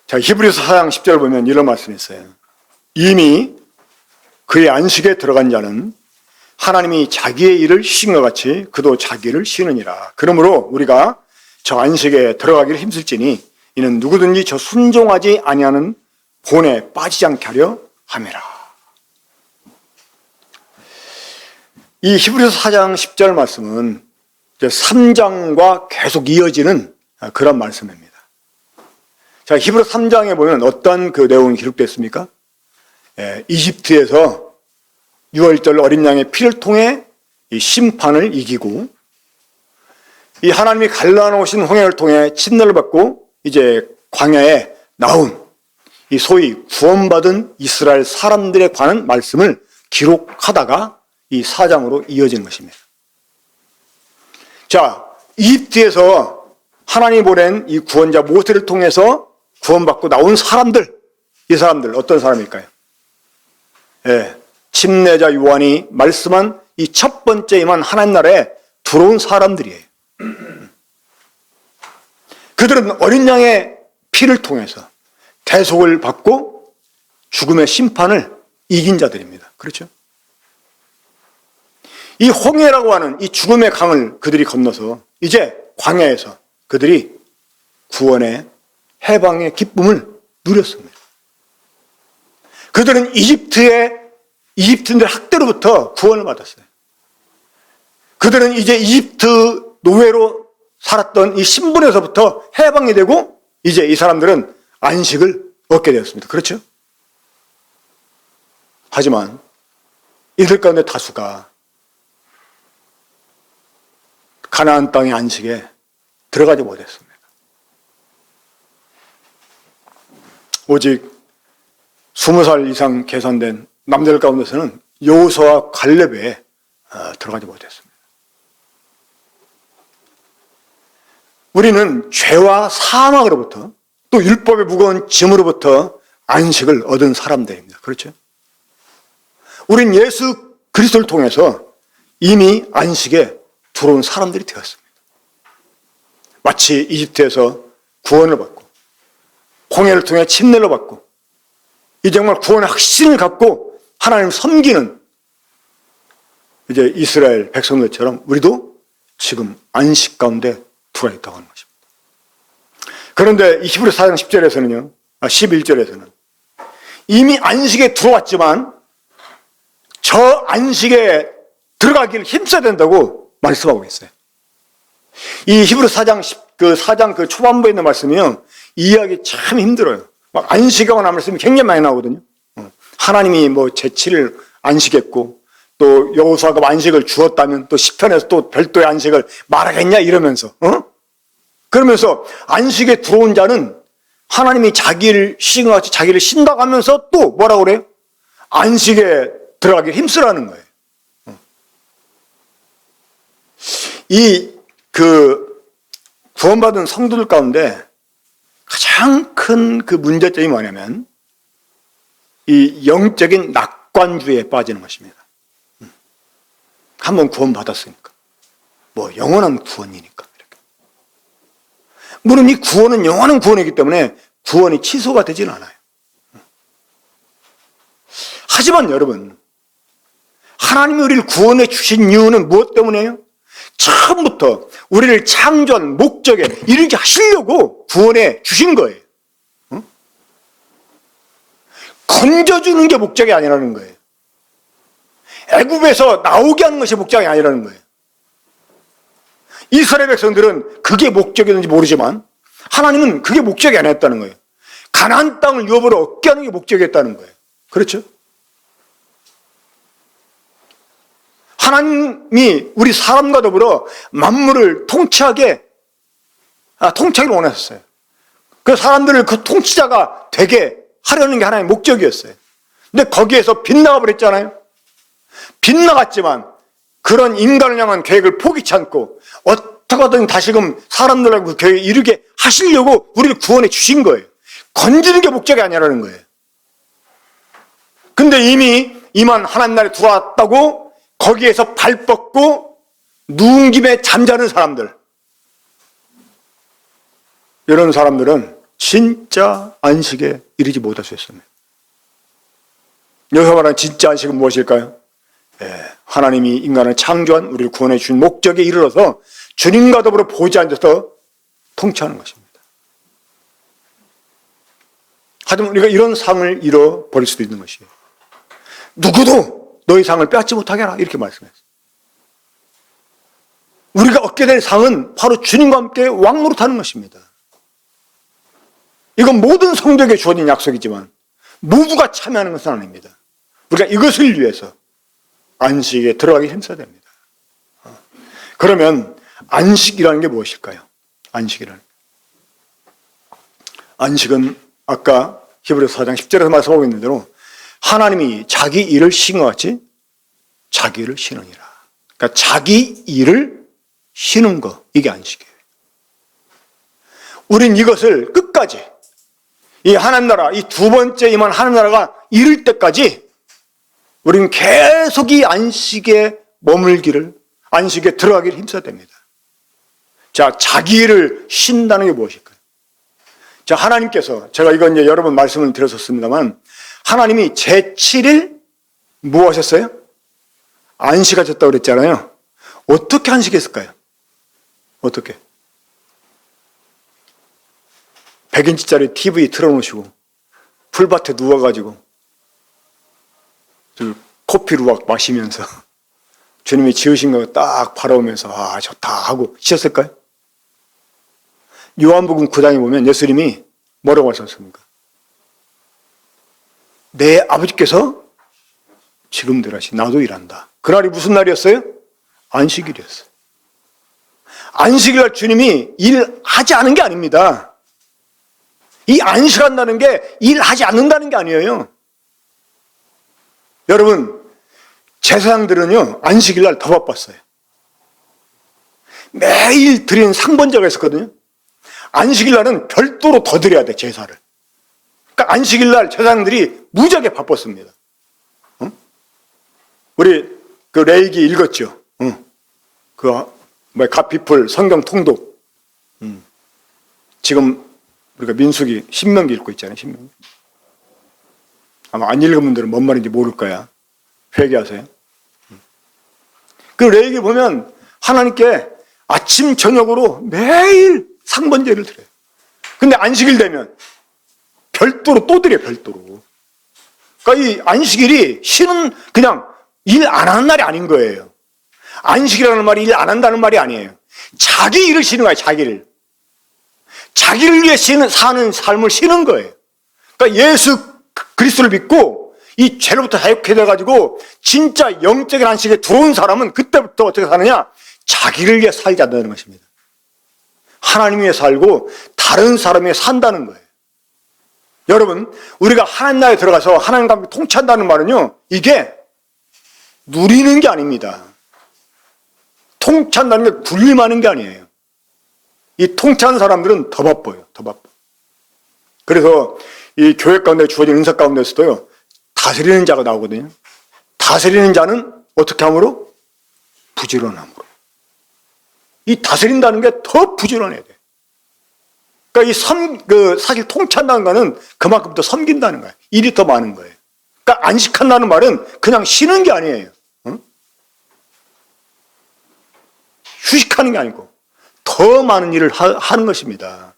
자, 히브리서 4장 10절 보면 이런 말씀이 있어요. 이미 그의 안식에 들어간 자는 하나님이 자기의 일을 쉬신 것 같이 그도 자기를 쉬느니라. 그러므로 우리가 저 안식에 들어가기를 힘쓸지니 이는 누구든지 저 순종하지 아니하는 본에 빠지지 않게 하려 함이라. 이 히브리서 4장 10절 말씀은 3장과 계속 이어지는 그런 말씀입니다. 자, 히브리서 3장에 보면 어떤 그 내용이 기록됐습니까? 이집트에서 6월절 어린 양의 피를 통해 이 심판을 이기고 이 하나님이 갈라놓으신 홍해를 통해 침례를 받고 이제 광야에 나온 이 소위 구원받은 이스라엘 사람들에 관한 말씀을 기록하다가 이 4장으로 이어진 것입니다. 자, 이집트에서 하나님이 보낸 이 구원자 모세를 통해서 구원받고 나온 사람들, 이 사람들 어떤 사람일까요? 침례자 요한이 말씀한 이 첫 번째 임한 하나님 나라에 들어온 사람들이에요. 그들은 어린 양의 피를 통해서 대속을 받고 죽음의 심판을 이긴 자들입니다. 그렇죠? 이 홍해라고 하는 이 죽음의 강을 그들이 건너서 이제 광야에서 그들이 구원의 해방의 기쁨을 누렸습니다. 그들은 이집트인들 학대로부터 구원을 받았어요. 그들은 이제 이집트 노예로 살았던 이 신분에서부터 해방이 되고 이제 이 사람들은 안식을 얻게 되었습니다. 그렇죠? 하지만 이들 가운데 다수가 가나안 땅의 안식에 들어가지 못했습니다. 오직 20살 이상 계산된 남자들 가운데서는 여호수아와 갈렙에 들어가지 못했습니다. 우리는 죄와 사망으로부터 또 율법의 무거운 짐으로부터 안식을 얻은 사람들입니다. 그렇죠? 우린 예수 그리스도를 통해서 이미 안식에 들어온 사람들이 되었습니다. 마치 이집트에서 구원을 받고 홍해를 통해 침례를 받고 이 정말 구원의 확신을 갖고 하나님을 섬기는 이제 이스라엘 백성들처럼 우리도 지금 안식 가운데 들어와 있다고 하는 것입니다. 그런데 이 히브리서 4장 10절에서는요, 11절에서는 이미 안식에 들어왔지만 저 안식에 들어가기를 힘써야 된다고 말씀하고 있어요. 이 히브리서 4장 그 초반부에 있는 말씀이요, 이해하기 참 힘들어요. 막 안식에 관한 말씀이 굉장히 많이 나오거든요. 하나님이 뭐 제7일 안식했고 또 여호수아가 안식을 주었다면 또 시편에서 또 별도의 안식을 말하겠냐 이러면서 그러면서 안식에 들어온 자는 하나님이 자기를 시행같이 자기를 신다고 하면서 또 뭐라고 그래요? 안식에 들어가기 힘쓰라는 거예요. 구원받은 성도들 가운데 가장 큰 그 문제점이 뭐냐면 이 영적인 낙관주의에 빠지는 것입니다. 한번 구원받았으니까 뭐 영원한 구원이니까 이렇게. 물론 이 구원은 영원한 구원이기 때문에 구원이 취소가 되지는 않아요. 하지만 여러분, 하나님이 우리를 구원해 주신 이유는 무엇 때문이에요? 처음부터 우리를 창조한 목적에 이르게 하시려고 구원해 주신 거예요. 건져주는 게 목적이 아니라는 거예요. 애굽에서 나오게 하는 것이 목적이 아니라는 거예요. 이스라엘 백성들은 그게 목적이었는지 모르지만 하나님은 그게 목적이 아니었다는 거예요. 가나안 땅을 유업으로 얻게 하는 게 목적이었다는 거예요. 그렇죠? 하나님이 우리 사람과 더불어 만물을 통치하기를 원하셨어요. 그 사람들을 그 통치자가 되게 하려는 게 하나님의 목적이었어요. 근데 거기에서 빗나가 버렸잖아요. 빗나갔지만 그런 인간을 향한 계획을 포기치 않고 어떻게든 다시금 사람들하고 그 계획에 이르게 하시려고 우리를 구원해 주신 거예요. 건지는 게 목적이 아니라는 거예요. 근데 이미 이만 하나님 나라에 들어왔다고 거기에서 발 뻗고 누운 김에 잠자는 사람들, 이런 사람들은 진짜 안식에 이르지 못할 수 있습니다. 여기서 말하는 진짜 안식은 무엇일까요? 하나님이 인간을 창조한 우리를 구원해 주신 목적에 이르러서 주님과 더불어 보지 앉아서 통치하는 것입니다. 하지만 우리가 이런 상을 잃어버릴 수도 있는 것이에요. 누구도 너희 상을 빼앗지 못하게 하라, 이렇게 말씀했어요. 우리가 얻게 될 상은 바로 주님과 함께 왕노릇하는 것입니다. 이건 모든 성도에게 주어진 약속이지만 모두가 참여하는 것은 아닙니다. 우리가 이것을 위해서 안식에 들어가기 힘써야 됩니다. 그러면 안식이라는 게 무엇일까요? 안식은 아까 히브리서 4장 10절에서 말씀하고 있는 대로 하나님이 자기 일을 쉬는 것 같이 자기 일을 쉬느니라. 그러니까 자기 일을 쉬는 거, 이게 안식이에요. 우린 이것을 끝까지 이 하나님 나라, 이 두 번째 임한 하나님 나라가 이룰 때까지 우리는 계속 이 안식에 머물기를, 안식에 들어가기를 힘써야 됩니다. 자, 자기 일을 쉰다는 게 무엇일까요? 자, 하나님께서, 제가 이건 이제 여러 번 말씀을 드렸었습니다만, 하나님이 제7일 뭐 하셨어요? 안식하셨다고 그랬잖아요. 어떻게 안식했을까요? 어떻게? 100인치짜리 TV 틀어놓으시고 풀밭에 누워가지고 커피로 막 마시면서 주님이 지으신 거 딱 바라보면서 아 좋다 하고 쉬었을까요? 요한복음 9장에 보면 예수님이 뭐라고 하셨습니까? 내 아버지께서 지금들 하시 나도 일한다. 그날이 무슨 날이었어요? 안식일이었어요. 안식일날 주님이 일하지 않은 게 아닙니다. 이 안식한다는 게 일하지 않는다는 게 아니에요. 여러분, 제사장들은요, 안식일날 더 바빴어요. 매일 드리는 상번제가 있었거든요. 안식일날은 별도로 더 드려야 돼, 제사를. 그러니까 안식일날 제사장들이 무지하게 바빴습니다. 우리 그 레이기 읽었죠? 갓피플 성경 통독. 지금 우리가 민수기, 신명기 읽고 있잖아요, 신명기. 아마 안 읽은 분들은 뭔 말인지 모를 거야. 회개하세요. 그 레위기 보면 하나님께 아침, 저녁으로 매일 상번제를 드려요. 근데 안식일 되면 별도로 또 드려요, 별도로. 그러니까 이 안식일이 쉬는, 그냥 일 안 하는 날이 아닌 거예요. 안식이라는 말이 일 안 한다는 말이 아니에요. 자기 일을 쉬는 거예요, 자기를. 자기를 위해 사는 삶을 쉬는 거예요. 그러니까 예수 그리스도를 믿고 이 죄로부터 자유케 돼가지고 진짜 영적인 안식에 들어온 사람은 그때부터 어떻게 사느냐? 자기를 위해 살지 않는다는 것입니다. 하나님 위해 살고 다른 사람 위해 산다는 거예요. 여러분, 우리가 하나님 나라에 들어가서 하나님과 함께 통치한다는 말은요, 이게 누리는 게 아닙니다. 통치한다는 게 군림하는 게 아니에요. 이 통치하는 사람들은 더 바빠요. 더 바빠. 그래서 이 교회 가운데 주어진 은사 가운데서도요, 다스리는 자가 나오거든요. 다스리는 자는 어떻게 함으로? 부지런함으로. 이 다스린다는 게 더 부지런해야 돼. 그러니까 사실 통치한다는 거는 그만큼 더 섬긴다는 거예요. 일이 더 많은 거예요. 그러니까 안식한다는 말은 그냥 쉬는 게 아니에요. 휴식하는 게 아니고 더 많은 일을 하는 것입니다.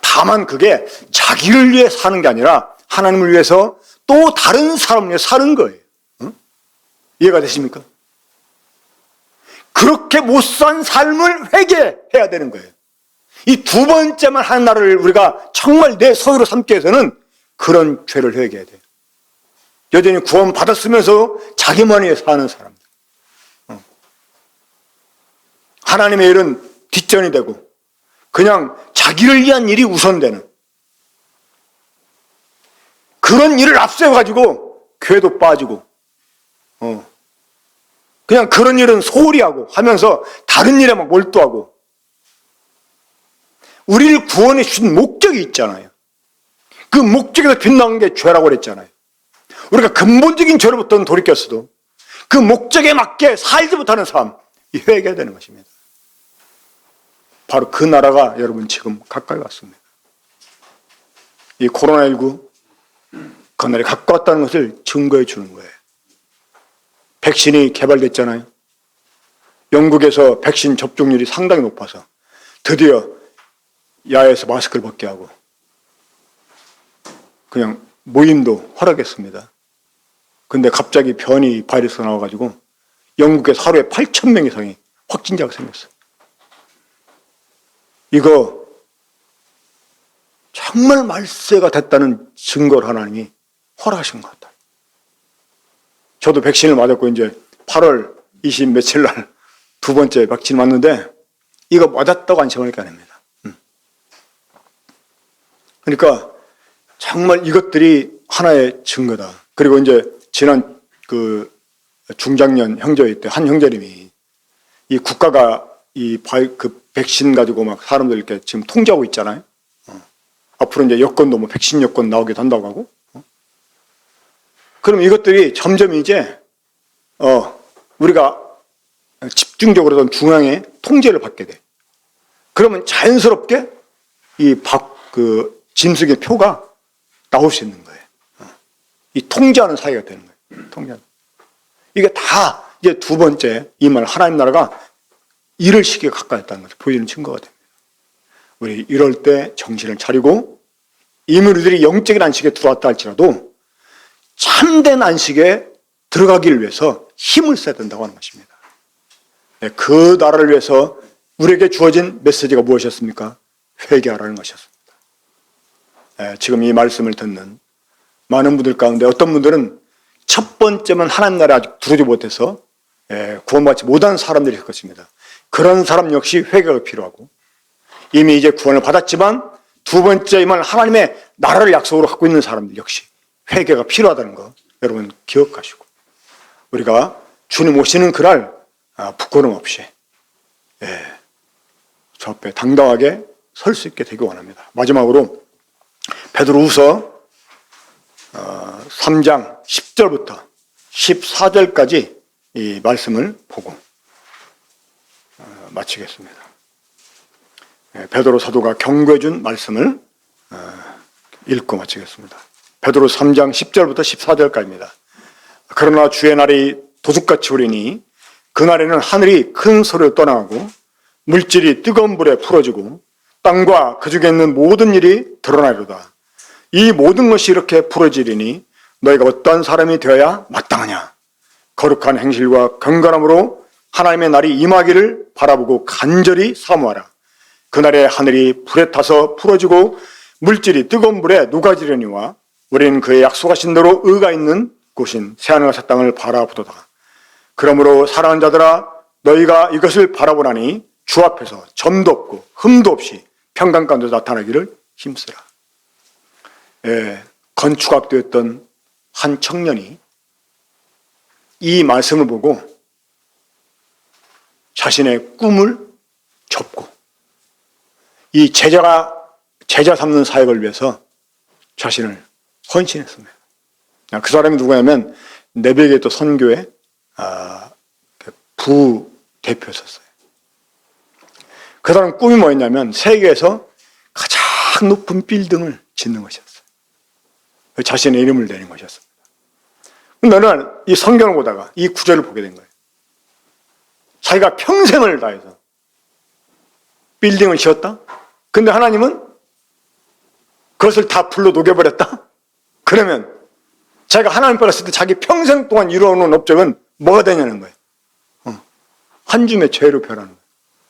다만 그게 자기를 위해 사는 게 아니라 하나님을 위해서 또 다른 사람을 위해 사는 거예요. 이해가 되십니까? 그렇게 못 산 삶을 회개해야 되는 거예요. 이 두 번째만 하는 날을 우리가 정말 내 소유로 삼기 위해서는 그런 죄를 회개해야 돼요. 여전히 구원 받았으면서 자기만 위해 사는 사람들. 하나님의 일은 뒷전이 되고 그냥 자기를 위한 일이 우선되는 그런 일을 앞세워가지고 교회도 빠지고 그냥 그런 일은 소홀히 하고 하면서 다른 일에 막 몰두하고 우리를 구원해 주신 목적이 있잖아요. 그 목적에서 빗나간 게 죄라고 그랬잖아요. 우리가 근본적인 죄로부터는 돌이켰어도 그 목적에 맞게 살지 못하는 삶, 이 회개해야 되는 것입니다. 바로 그 나라가 여러분 지금 가까이 왔습니다. 이 코로나19 그 날이 가까웠다는 것을 증거해 주는 거예요. 백신이 개발됐잖아요. 영국에서 백신 접종률이 상당히 높아서 드디어 야외에서 마스크를 벗게 하고 그냥 모임도 허락했습니다. 근데 갑자기 변이 바이러스가 나와가지고 영국에서 하루에 8,000명 이상이 확진자가 생겼어요. 이거 정말 말세가 됐다는 증거를 하나님이 돌아가신 것 같아요. 저도 백신을 맞았고 이제 8월 20 며칠 날 두 번째 백신 맞는데 이거 맞았다고 안심하니까 아닙니다. 그러니까 정말 이것들이 하나의 증거다. 그리고 이제 지난 그 중장년 형제회 때 한 형제님이 이 국가가 그 백신 가지고 막 사람들 이렇게 지금 통제하고 있잖아요. 앞으로 이제 여권도 뭐 백신 여권 나오기도 한다고 하고. 그럼 이것들이 점점 이제 우리가 집중적으로 중앙에 통제를 받게 돼. 그러면 자연스럽게 그 짐승의 표가 나올 수 있는 거예요. 이 통제하는 사회가 되는 거예요. 통제하는. 이게 다 이제 두 번째 이 말 하나님 나라가 이럴 시기에 가까웠다는 것을 보여주는 증거가 됩니다. 우리 이럴 때 정신을 차리고 이미 우리들이 영적인 안식에 들어왔다 할지라도 참된 안식에 들어가기를 위해서 힘을 써야 된다고 하는 것입니다. 그 나라를 위해서 우리에게 주어진 메시지가 무엇이었습니까? 회개하라는 것이었습니다. 지금 이 말씀을 듣는 많은 분들 가운데 어떤 분들은 첫 번째만 하나님 나라에 아직 들어오지 못해서 구원받지 못한 사람들이 있을 것입니다. 그런 사람 역시 회개가 필요하고 이미 이제 구원을 받았지만 두 번째만 하나님의 나라를 약속으로 갖고 있는 사람들 역시 회개가 필요하다는 거 여러분 기억하시고 우리가 주님 오시는 그날 부끄럼 없이 저 앞에 당당하게 설 수 있게 되기 원합니다. 마지막으로 베드로후서 3장 10절부터 14절까지 이 말씀을 보고 마치겠습니다. 베드로 사도가 경고해 준 말씀을 읽고 마치겠습니다. 베드로 3장 10절부터 14절까지입니다. 그러나 주의 날이 도둑같이 오리니 그날에는 하늘이 큰 소리로 떠나가고 물질이 뜨거운 불에 풀어지고 땅과 그 중에 있는 모든 일이 드러나리로다. 이 모든 것이 이렇게 풀어지리니 너희가 어떠한 사람이 되어야 마땅하냐. 거룩한 행실과 경건함으로 하나님의 날이 임하기를 바라보고 간절히 사모하라. 그날에 하늘이 불에 타서 풀어지고 물질이 뜨거운 불에 녹아지려니와 우리는 그의 약속하신 대로 의가 있는 곳인 새하늘과 새 땅을 바라보도다. 그러므로 사랑하는 자들아 너희가 이것을 바라보나니 주 앞에서 점도 없고 흠도 없이 평강 가운데 나타나기를 힘쓰라. 건축학도였던 한 청년이 이 말씀을 보고 자신의 꿈을 접고 이 제자 삼는 사역을 위해서 자신을 헌신했습니다. 그 사람이 누구냐면 네비게이터 선교회 부대표였었어요. 그 사람 꿈이 뭐였냐면 세계에서 가장 높은 빌딩을 짓는 것이었어요. 자신의 이름을 내는 것이었습니다. 나는 이 성경을 보다가 이 구절을 보게 된 거예요. 자기가 평생을 다해서 빌딩을 지었다? 근데 하나님은 그것을 다 불로 녹여버렸다? 그러면 자기가 하나님 받았을 때 자기 평생 동안 이루어놓은 업적은 뭐가 되냐는 거예요. 한 줌의 죄로 변하는 거예요.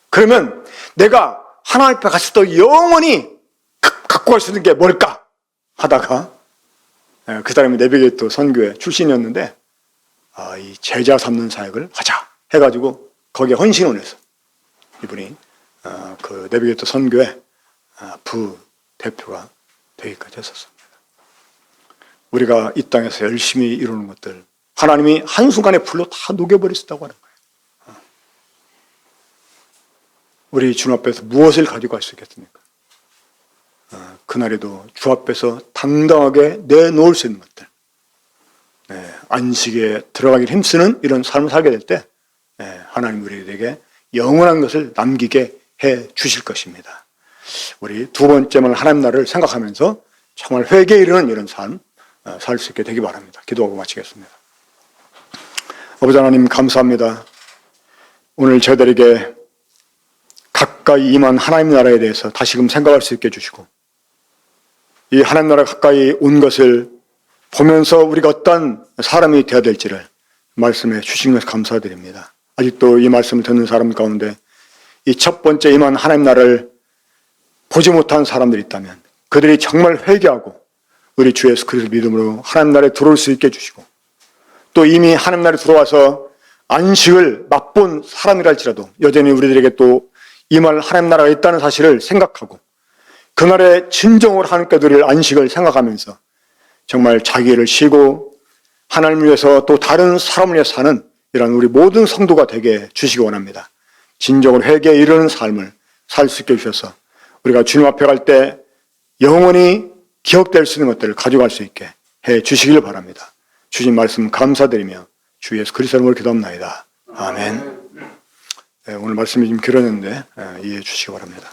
그러면 내가 하나님 앞에 갔을 때 영원히 갖고 갈 수 있는 게 뭘까? 하다가 그 사람이 네비게이터 선교회 출신이었는데 이 제자 삼는 사역을 하자 해가지고 거기에 헌신을 해서 이분이 그 네비게이터 선교회 부대표가 되기까지 했었습니다. 우리가 이 땅에서 열심히 이루는 것들 하나님이 한순간에 불로 다 녹여버릴 수 있다고 하는 거예요. 우리 주님 앞에서 무엇을 가지고 갈 수 있겠습니까? 그날에도 주 앞에서 당당하게 내놓을 수 있는 것들, 안식에 들어가기 힘쓰는 이런 삶을 살게 될 때 하나님 우리에게 영원한 것을 남기게 해 주실 것입니다. 우리 두 번째만 하나님 나라를 생각하면서 정말 회개에 이르는 이런 삶 살 수 있게 되기 바랍니다. 기도하고 마치겠습니다. 아버지 하나님 감사합니다. 오늘 저희들에게 가까이 임한 하나님 나라에 대해서 다시금 생각할 수 있게 해주시고 이 하나님 나라 가까이 온 것을 보면서 우리가 어떤 사람이 되어야 될지를 말씀해 주신 것을 감사드립니다. 아직도 이 말씀을 듣는 사람 가운데 이 첫 번째 임한 하나님 나라를 보지 못한 사람들이 있다면 그들이 정말 회개하고 우리 주 예수 그리스도 믿음으로 하나님 나라에 들어올 수 있게 해주시고, 또 이미 하나님 나라에 들어와서 안식을 맛본 사람이랄지라도 여전히 우리들에게 또 임할 하나님 나라가 있다는 사실을 생각하고, 그날의 진정으로 하나님께 드릴 안식을 생각하면서 정말 자기를 쉬고 하나님을 위해서 또 다른 사람을 위해서 사는 이런 우리 모든 성도가 되게 주시기 원합니다. 진정으로 회개에 이르는 삶을 살 수 있게 해주셔서 우리가 주님 앞에 갈 때 영원히 기억될 수 있는 것들을 가져갈 수 있게 해 주시길 바랍니다. 주신 말씀 감사드리며 주 예수 그리스도 이름으로 기도합나이다. 아멘. 네, 오늘 말씀이 좀 길었는데 이해해 주시기 바랍니다.